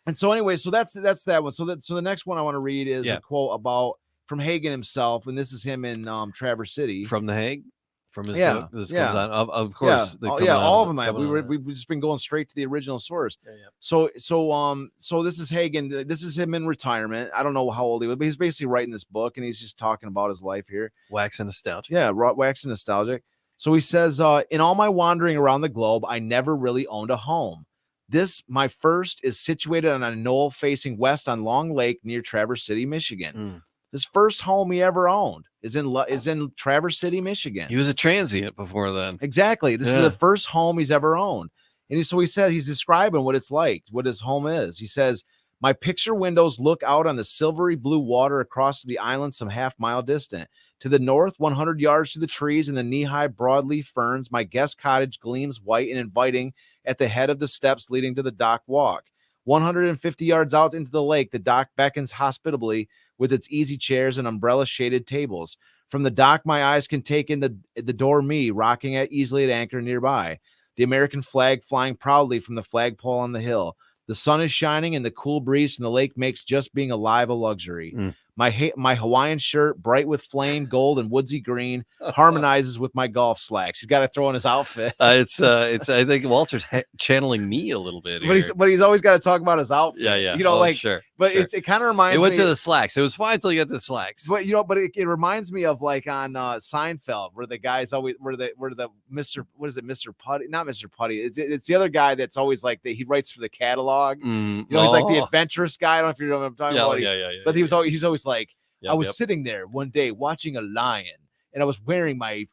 And so anyway, so that's that one. So the next one I want to read is a quote about from Hagen himself, and this is him in Traverse City from The Hague. From his book, this comes out of course. All of them. We've just been going straight to the original source. So this is Hagen. This is him in retirement. I don't know how old he was, but he's basically writing this book, and he's just talking about his life here. Waxing nostalgic. Yeah, waxing nostalgic. So he says, in all my wandering around the globe, I never really owned a home. This, my first, is situated on a knoll facing west on Long Lake near Traverse City, Michigan. His first home he ever owned is in Traverse City, Michigan. He was a transient before then. Exactly. This is the first home he's ever owned. And so he says he's describing what it's like, what his home is. He says, my picture windows look out on the silvery blue water across the island some half-mile distant. To the north, 100 yards to the trees and the knee-high broadleaf ferns, my guest cottage gleams white and inviting at the head of the steps leading to the dock walk. 150 yards out into the lake, the dock beckons hospitably with its easy chairs and umbrella-shaded tables. From the dock, my eyes can take in the door me, rocking easily at anchor nearby. The American flag flying proudly from the flagpole on the hill. The sun is shining, and the cool breeze from the lake makes just being alive a luxury. My Hawaiian shirt, bright with flame, gold, and woodsy green, harmonizes with my golf slacks. He's got to throw in his outfit. It's. I think Walter's channeling me a little bit. But he's always got to talk about his outfit. Yeah. Sure. But sure. It kind of reminds me. It went to the slacks. It was fine until you got to the slacks. But it reminds me of like on Seinfeld, where the guys always where the Mr. What is it, Mr. Putty? Not Mr. Putty. It's the other guy that's always like he writes for the catalog. He's like the adventurous guy. I don't know if you know what I'm talking about. Yeah. But he's always like, I was sitting there one day watching a lion, and I was wearing my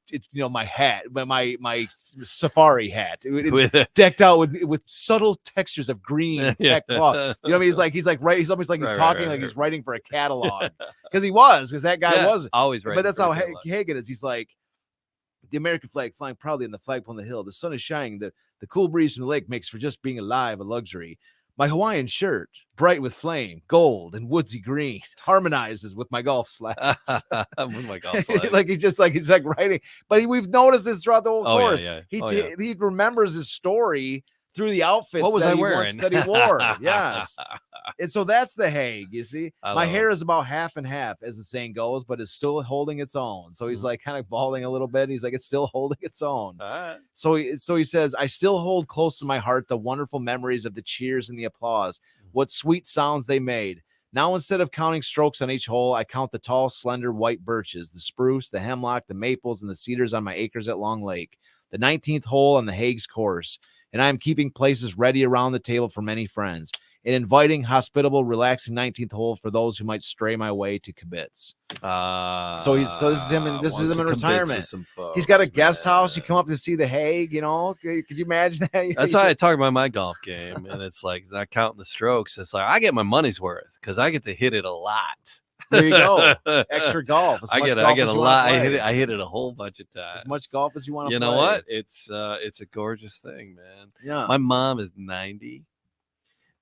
hat, my safari hat, decked out with subtle textures of green tech cloth. He's almost like he's talking like he's writing for a catalog because that guy was always right. But that's how Hagen is. He's like, the American flag flying proudly on the flagpole on the hill. The sun is shining. The cool breeze from the lake makes for just being alive a luxury. My Hawaiian shirt, bright with flame, gold, and woodsy green, harmonizes with my golf slacks. With my golf slacks. he's writing. But we've noticed this throughout the whole course. He remembers his story through the outfits what was that I he wearing? That he wore. Yes. And so that's the Hague, you see. My hair is about half and half, as the saying goes, but it's still holding its own. So he's like kind of balding a little bit. He's like, it's still holding its own. So he says, I still hold close to my heart the wonderful memories of the cheers and the applause. What sweet sounds they made. Now, instead of counting strokes on each hole, I count the tall, slender white birches, the spruce, the hemlock, the maples, and the cedars on my acres at Long Lake. The 19th hole on the Hague's course. And I am keeping places ready around the table for many friends. An inviting, hospitable, relaxing 19th hole for those who might stray my way to kibitz. So this is him in retirement. He's got a guest house. You come up to see the Hague, Could you imagine that? That's why I talk about my golf game, and it's like not counting the strokes. It's like I get my money's worth because I get to hit it a lot. There you go. Extra golf. I get a lot. I hit it a whole bunch of times. As much golf as you want to play. You know what? It's a gorgeous thing, man. Yeah. My mom is 90,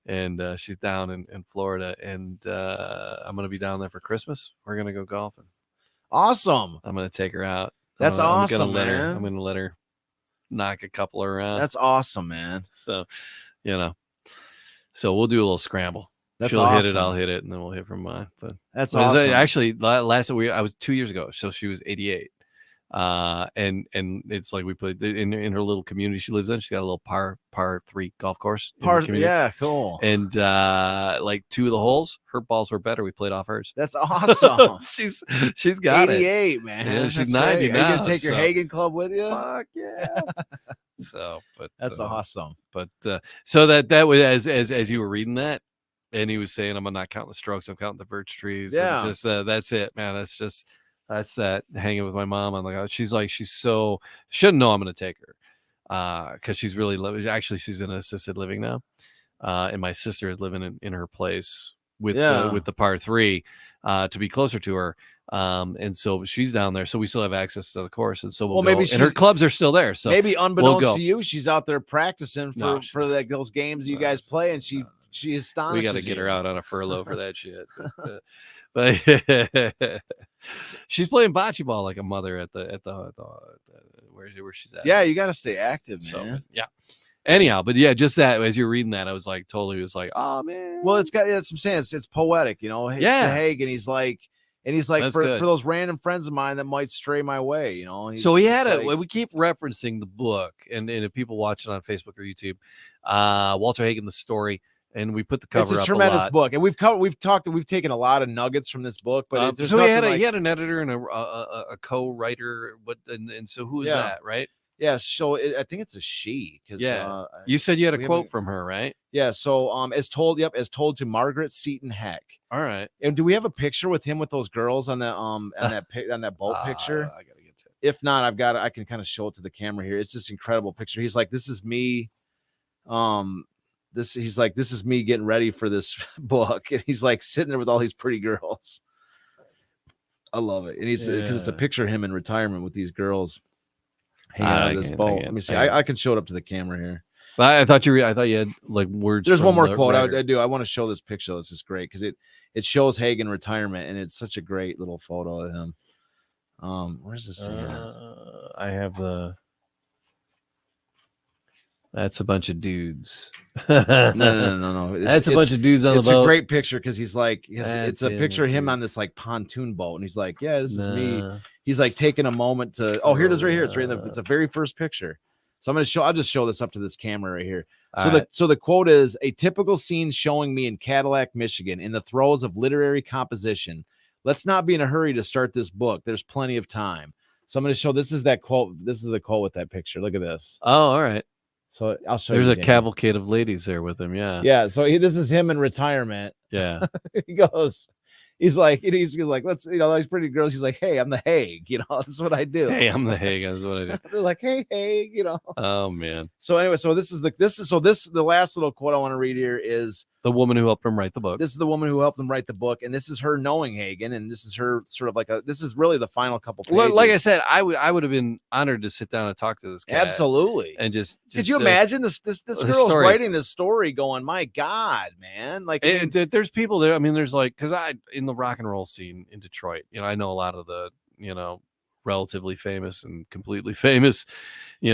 and she's down in Florida, and I'm gonna be down there for Christmas. We're gonna go golfing. Awesome. I'm gonna take her out. That's awesome, man. I'm gonna let her knock a couple around. That's awesome, man. So, so we'll do a little scramble. She'll awesome. hit it, I'll hit it, and then we'll hit from mine. But that's awesome. Actually, last I was 2 years ago, so she was 88. And it's like we played in her little community she lives in. She's got a little par 3 golf course. Yeah, cool. And like 2 of the holes, her balls were better. We played off hers. That's awesome. she's got 88, it. man. Yeah, she's 90 now. Are you gonna take your Hagen club with you? Fuck yeah. So, but that's awesome. But so that was as you were reading that. And he was saying, I'm not counting the strokes. I'm counting the birch trees. Yeah. And just that's it, man. That's that hanging with my mom. I'm like, she's so shouldn't know I'm going to take her because she's really actually she's in assisted living now. And my sister is living in her place with the par 3 to be closer to her. And so she's down there, so we still have access to the course, and so we'll go. And her clubs are still there, so maybe unbeknownst to you, she's out there practicing for like those games you guys play, and she astonishes. We got to get her out on a furlough for that shit. But she's playing bocce ball like a mother at the where she's at. Yeah, you got to stay active, man. So, yeah. Anyhow, but yeah, just that as you're reading that, I was like, oh man. Well, that's what I'm saying. It's poetic, you know. Yeah. Hagen, he's like, for those random friends of mine that might stray my way, you know. So he had we keep referencing the book, and if people watch it on Facebook or YouTube, Walter Hagen, the story, and we put the cover up. It's a tremendous book, and we've taken a lot of nuggets from this book, but so he had an editor and a co-writer, and so who is that, right? Yeah, so I think it's a she. Because you said you had a quote from her, right? Yeah. So as told to Margaret Seton Heck. All right. And do we have a picture with him with those girls on that on that boat picture? I gotta get to it. If not, I can kind of show it to the camera here. It's this incredible picture. He's like, this is me. This is me getting ready for this book, and he's like sitting there with all these pretty girls. I love it, and he's because it's a picture of him in retirement with these girls. Hanging out of this boat. Let me see. I can show it up to the camera here. But I thought you had like words. There's one more quote I do. I want to show this picture. This is great because it shows Hagen retirement, and it's such a great little photo of him. Where's this? I have the. That's a bunch of dudes. No. That's a bunch of dudes on the boat. It's a great picture because he's like, it's a picture of him on this like pontoon boat, and he's like, yeah, this is me. He's like taking a moment to. Oh, here it is, right here. It's right. It's the very first picture. So I'll just show this up to this camera right here. So the quote is a typical scene showing me in Cadillac, Michigan, in the throes of literary composition. Let's not be in a hurry to start this book. There's plenty of time. So I'm going to show. This is that quote. This is the quote with that picture. Look at this. Oh, all right. So I'll show you. There's a cavalcade of ladies there with him. Yeah. Yeah. So this is him in retirement. Yeah. He's like, let's, these pretty girls. He's like, hey, I'm the Hague. This is what I do. Hey, I'm the Hague. That's what I do. They're like, hey, Hague. Oh man. So anyway, the last little quote I want to read here is the woman who helped him write the book. This is the woman who helped him write the book, and this is her knowing Hagen, and this is her sort of like this is really the final couple pages. Well, like I said, I would have been honored to sit down and talk to this guy. Absolutely. And just could you imagine this girl's writing this story going, my God, man. Like there's people there. I mean, there's like, because in the rock and roll scene in Detroit, I know a lot of the, relatively famous and completely famous,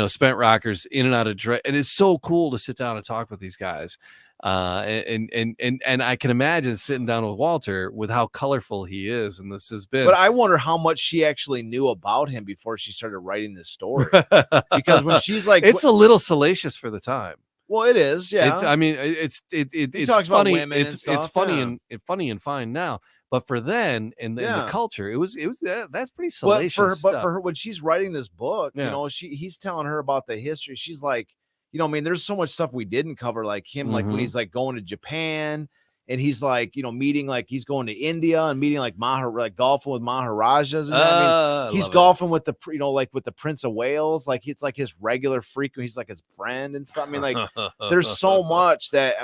spent rockers in and out of Detroit. And it's so cool to sit down and talk with these guys. And I can imagine sitting down with Walter with how colorful he is, and this has been. But I wonder how much she actually knew about him before she started writing this story, because when she's like, it's a little salacious for the time. Well, it is, yeah. It's funny. It's funny and fine now, but for then in the culture, it was that's pretty salacious. But for her, when she's writing this book, he's telling her about the history. She's like, there's so much stuff we didn't cover, like him, like when he's like going to Japan, and he's like, meeting, like he's going to India and meeting like golfing with Maharajas. And he's golfing with the, with the Prince of Wales. Like it's like his regular frequent. He's like his friend and stuff. I mean, like there's so much that,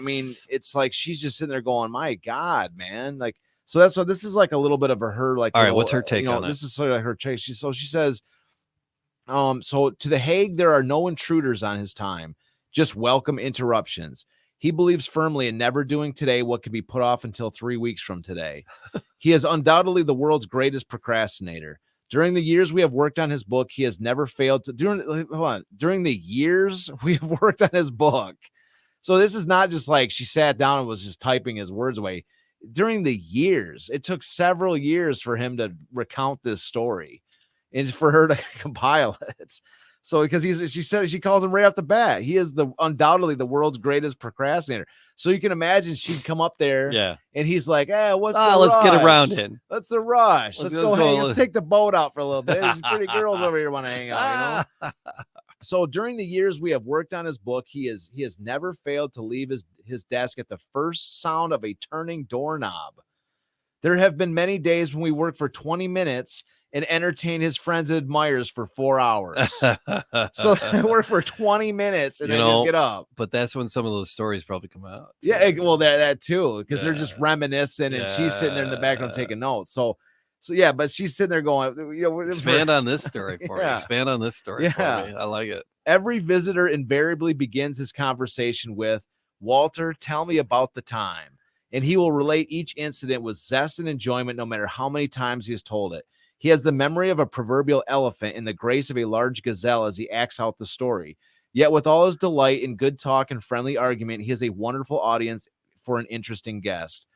it's like she's just sitting there going, my God, man. Like, so that's what this is like a little bit of her, like, all right, what's her take on this? Is sort of her take. She says, so to the Hague, there are no intruders on his time, just welcome interruptions. He believes firmly in never doing today what could be put off until 3 weeks from today. He is undoubtedly the world's greatest procrastinator. During the years we have worked on his book, he has never failed to during the years we have worked on his book. So this is not just like she sat down and was just typing his words away. During the years, it took several years for him to recount this story and for her to compile it. So because she calls him right off the bat. He is undoubtedly the world's greatest procrastinator. So you can imagine she'd come up there, and he's like, let's get around in. What's the rush? Let's take the boat out for a little bit. These pretty girls over here want to hang out, So during the years we have worked on his book, he has never failed to leave his desk at the first sound of a turning doorknob. There have been many days when we worked for 20 minutes and entertain his friends and admirers for 4 hours. So they work for 20 minutes and then just get up. But that's when some of those stories probably come out. Yeah, well, that too, because they're just reminiscing, and she's sitting there in the background taking notes. So yeah, but she's sitting there going, expand on this story for me. Expand on this story for me. I like it. Every visitor invariably begins his conversation with, "Walter, tell me about the time." And he will relate each incident with zest and enjoyment, no matter how many times he has told it. He has the memory of a proverbial elephant and the grace of a large gazelle as he acts out the story. Yet with all his delight in good talk and friendly argument, he is a wonderful audience for an interesting guest.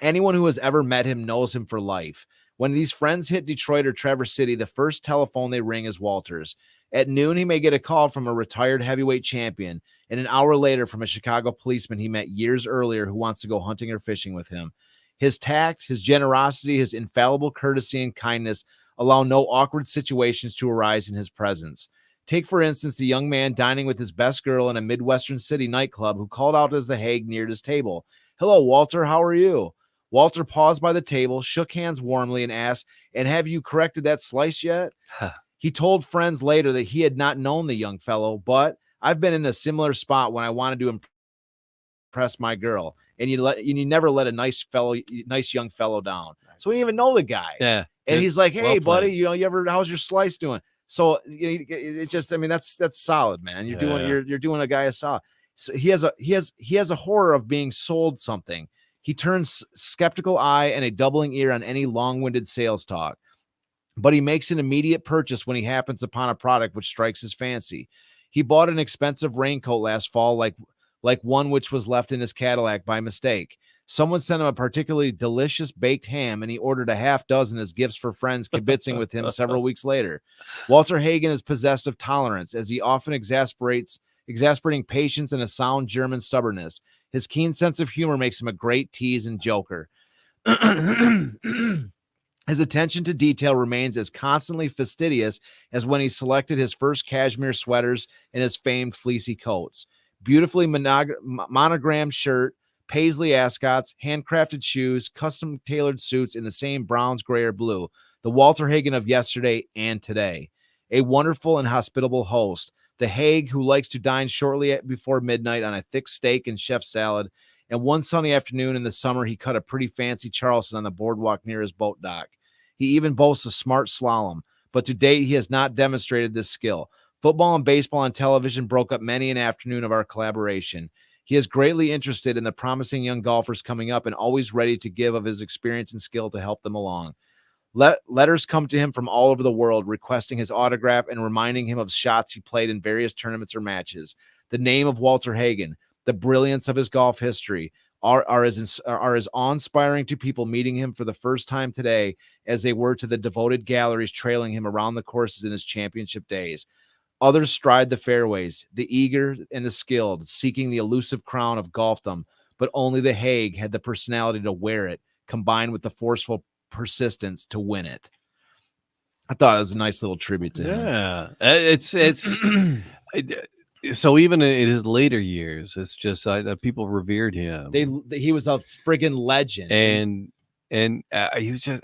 Anyone who has ever met him knows him for life. When these friends hit Detroit or Traverse City, the first telephone they ring is Walter's. At noon, he may get a call from a retired heavyweight champion, and an hour later from a Chicago policeman he met years earlier who wants to go hunting or fishing with him. His tact, his generosity, his infallible courtesy and kindness allow no awkward situations to arise in his presence. Take, for instance, the young man dining with his best girl in a Midwestern city nightclub who called out as the Hague neared his table. "Hello, Walter, how are you?" Walter paused by the table, shook hands warmly, and asked, "And have you corrected that slice yet?" He told friends later that he had not known the young fellow, but "I've been in a similar spot when I wanted to impress my girl, and you never let a nice young fellow down." Nice. So we didn't even know the guy. Yeah. And he's like, "Hey, buddy, how's your slice doing?" So it just, I mean, that's solid, man. You're doing a guy a solid. So he has a horror of being sold something. He turns skeptical eye and a doubling ear on any long-winded sales talk, but he makes an immediate purchase when he happens upon a product which strikes his fancy. He bought an expensive raincoat last fall, like one which was left in his Cadillac by mistake. Someone sent him a particularly delicious baked ham, and he ordered a half dozen as gifts for friends kibitzing with him several weeks later. Walter Hagen is possessed of tolerance, as he often exasperating patience and a sound German stubbornness. His keen sense of humor makes him a great tease and joker. His attention to detail remains as constantly fastidious as when he selected his first cashmere sweaters and his famed fleecy coats. Beautifully monogrammed shirt, paisley ascots, handcrafted shoes, custom tailored suits in the same browns, gray, or blue. The Walter Hagen of yesterday and today. A wonderful and hospitable host. The Hague who likes to dine shortly before midnight on a thick steak and chef salad. And one sunny afternoon in the summer, he cut a pretty fancy Charleston on the boardwalk near his boat dock. He even boasts a smart slalom, but to date, he has not demonstrated this skill. Football and baseball on television broke up many an afternoon of our collaboration. He is greatly interested in the promising young golfers coming up and always ready to give of his experience and skill to help them along. Letters come to him from all over the world requesting his autograph and reminding him of shots he played in various tournaments or matches. The name of Walter Hagen, the brilliance of his golf history are as awe-inspiring to people meeting him for the first time today as they were to the devoted galleries trailing him around the courses in his championship days. Others stride the fairways, the eager and the skilled, seeking the elusive crown of golfdom, but only the Hague had the personality to wear it, combined with the forceful persistence to win it. I thought it was a nice little tribute to him. Yeah, it's so even in his later years, it's just people revered him. He was a friggin' legend, and he was just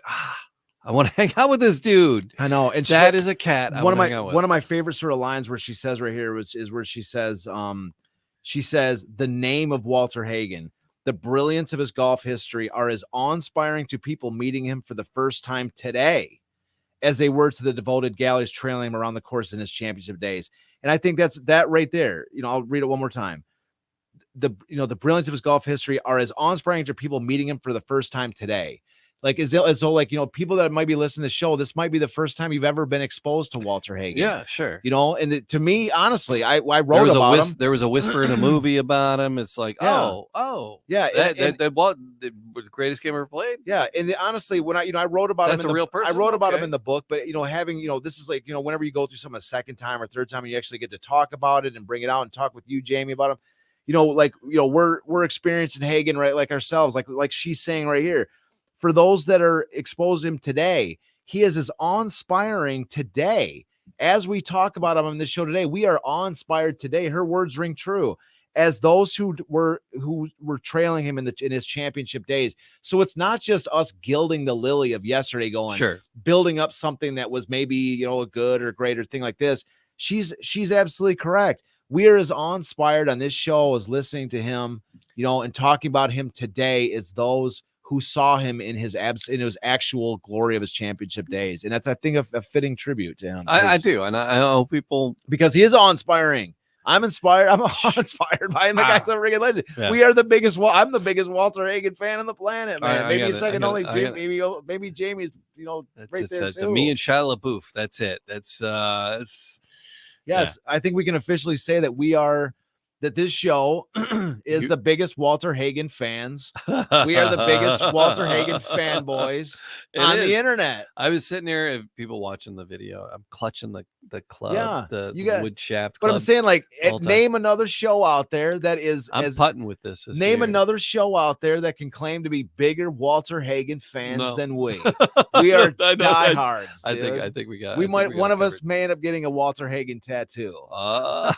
I want to hang out with this dude. I know, and that is a cat. One of my favorite sort of lines where she says right here is where she says the name of Walter Hagen. The brilliance of his golf history are as awe-inspiring to people meeting him for the first time today as they were to the devoted galleries trailing him around the course in his championship days. And I think that's that right there. I'll read it one more time. The brilliance of his golf history are as awe-inspiring to people meeting him for the first time today. Like as though people that might be listening to the show, this might be the first time you've ever been exposed to Walter Hagen. Yeah, sure. And to me, honestly, I wrote about him. There was a whisper in a movie about him. It's like, yeah. The greatest game ever played. Yeah, and honestly, when I wrote about him, that's a real person. I wrote about him in the book, but having this is like whenever you go through something a second time or third time, and you actually get to talk about it and bring it out and talk with you, Jamie, about him. We're experiencing Hagen, right? Like ourselves, like she's saying right here. For those that are exposed to him today, he is as awe-inspiring today as we talk about him on this show today. We are awe-inspired today. Her words ring true. as those who were trailing him in his championship days. So it's not just us gilding the lily of yesterday, going building up something that was maybe a good or greater thing like this. She's absolutely correct. We are as awe-inspired on this show as listening to him, and talking about him today as those who saw him in his actual glory of his championship days. And that's, I think, a fitting tribute to him. I do. And I hope people, because he is awe-inspiring. I'm inspired. I'm inspired by him. The guy's a freaking legend. Yeah. We are the biggest. I'm the biggest Walter Hagen fan on the planet, man. Maybe second only. Maybe Jamie's. Right there too. Me and Shia LaBeouf. That's it. That's yes. Yeah. I think we can officially say that we are. That this show is the biggest Walter Hagen fans. We are the biggest Walter Hagen fanboys on the internet. I was sitting here, if people watching the video, I'm clutching the club, the wood shaft. But I'm saying, like, name another show out there that is. I'm putting with this. Name another show out there that can claim to be bigger Walter Hagen fans than we. We are diehards. I think we got. One of us may end up getting a Walter Hagen tattoo. I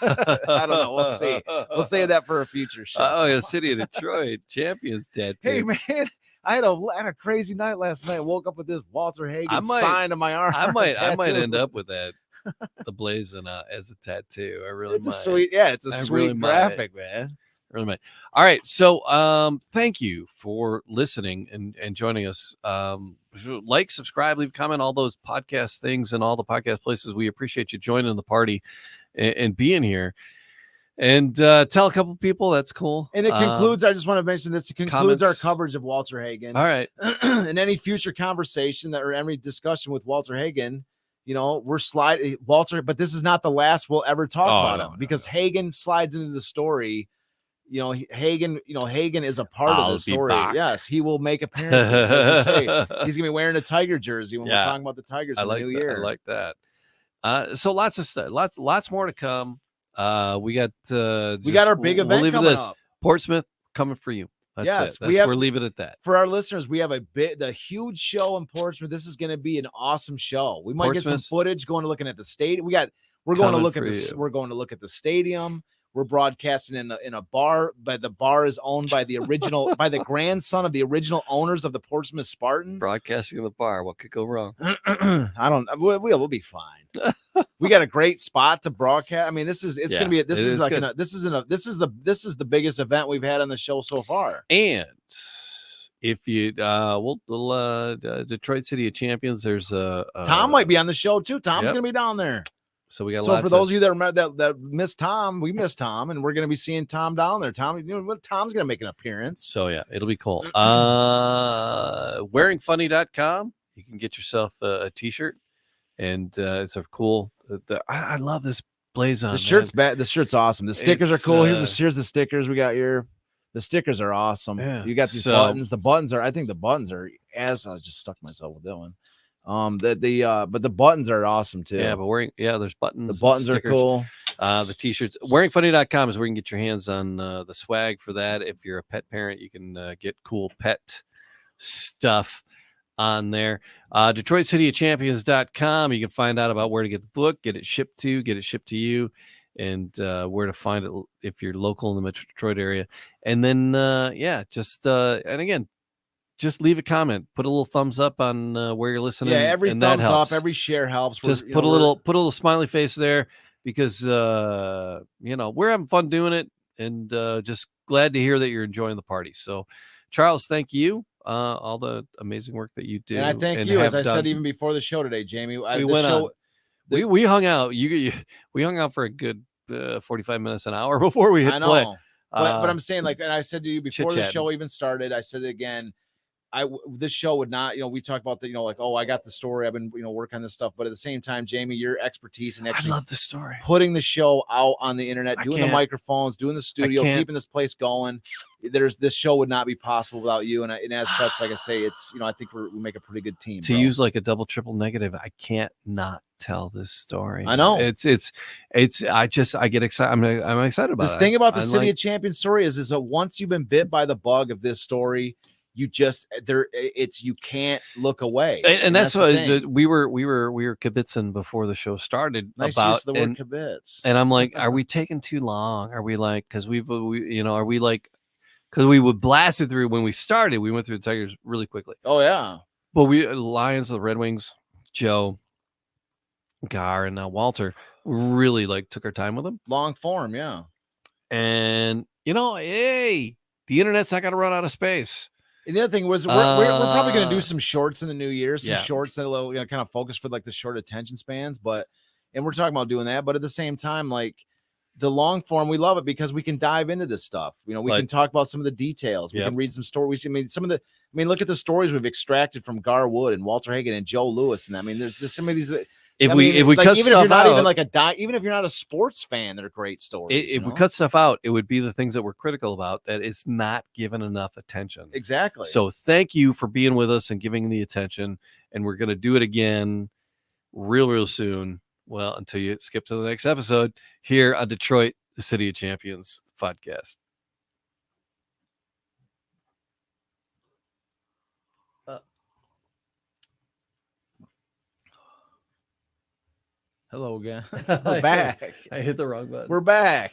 don't know. We'll see. We'll save that for a future show. The city of Detroit champions tattoo. Hey man, I had a crazy night last night. I woke up with this Walter Hagen sign on my arm. I might end up with that, the blazing as a tattoo. I really it's might. It's a sweet graphic, man. Really might. All right, so thank you for listening and joining us. Like, subscribe, leave a comment, all those podcast things and all the podcast places. We appreciate you joining the party and being here. And tell a couple people. That's cool. And it concludes. I just want to mention this. It concludes our coverage of Walter Hagen. All right. And any future conversation or any discussion with Walter Hagen, we're sliding Walter. But this is not the last we'll ever talk about him because Hagen slides into the story. Hagen is a part of the story. Yes, he will make appearances. As you say. He's gonna be wearing a Tiger jersey when we're talking about the Tigers in the new year. I like that. So lots of stuff. Lots more to come. We got our big event coming up. Portsmouth coming for you. That's it. We're leaving it at that. For our listeners, we have the huge show in Portsmouth. This is going to be an awesome show. We might get some footage going to looking at the stadium. We're going to look at the stadium. We're broadcasting in a bar, but the bar is owned by the original by the grandson of the original owners of the Portsmouth Spartans. Broadcasting in the bar, what could go wrong? We'll be fine. We got a great spot to broadcast. I mean, this is the biggest event we've had on the show so far. And if you Detroit City of Champions, there's Tom might be on the show too. Tom's gonna be down there. So we got. So for those of you that miss Tom, we miss Tom, and we're going to be seeing Tom down there. Tom's going to make an appearance. So yeah, it'll be cool. Wearingfunny.com. You can get yourself a t-shirt, and it's a cool. I love this blaze on. The shirt's bad. The shirt's awesome. The stickers are cool. Here's the stickers we got here. The stickers are awesome. Yeah. You got these buttons. The buttons are. I think the buttons are. As I just stuck myself with that one. But the buttons are awesome too. Yeah, but there's buttons. The buttons are cool. The t-shirts. Wearingfunny.com is where you can get your hands on the swag for that. If you're a pet parent, you can get cool pet stuff on there. DetroitCityOfChampions.com. You can find out about where to get the book, get it shipped to you, and where to find it if you're local in the Metro Detroit area. And then and again, just leave a comment, put a little thumbs up on where you're listening. Yeah, every thumbs up, every share helps. Just put a little smiley face there because we're having fun doing it, and just glad to hear that you're enjoying the party. So, Charles, thank you. All the amazing work that you do. And I thank you, as I said even before the show today, Jamie. We hung out. We hung out for a good 45 minutes, an hour before we hit play. But I'm saying, and I said to you before the show even started, I said it again. This show would not, we talk about the, I got the story. I've been, working on this stuff. But at the same time, Jamie, your expertise and actually I love the story, putting the show out on the internet, doing the microphones, doing the studio, keeping this place going. This show would not be possible without you. And as such, like I say, it's, I think we make a pretty good team. To use like a double, triple negative, I can't not tell this story. I know I get excited. I'm excited about this thing about the City of Champions story is that once you've been bit by the bug of this story, you just you can't look away. And that's the what thing. we were kibitzing before the show started Nice about use of the word kibitz. And I'm like, are we taking too long? Are we like, because are we like, because we would blast it through when we started. We went through the Tigers really quickly. Oh yeah, but we Lions, the Red Wings, Joe, Gar, and now Walter really like took our time with them. Long form, yeah. And hey, the internet's not gonna run out of space. And the other thing was we're probably going to do some shorts in the new year, some shorts that will kind of focus for like the short attention spans. And we're talking about doing that, but at the same time, like the long form, we love it because we can dive into this stuff. We can talk about some of the details. We can read some stories. Look at the stories we've extracted from Gar Wood and Walter Hagen and Joe Louis. And there's just some of these. If we cut even stuff if you're not out, even like even if you're not a sports fan, they're great stories. If we cut stuff out, it would be the things that we're critical about that is not given enough attention. Exactly. So thank you for being with us and giving the attention. And we're going to do it again real soon. Well, until you skip to the next episode here on Detroit, the City of Champions podcast. Hello again. We're back. I hit the wrong button. We're back.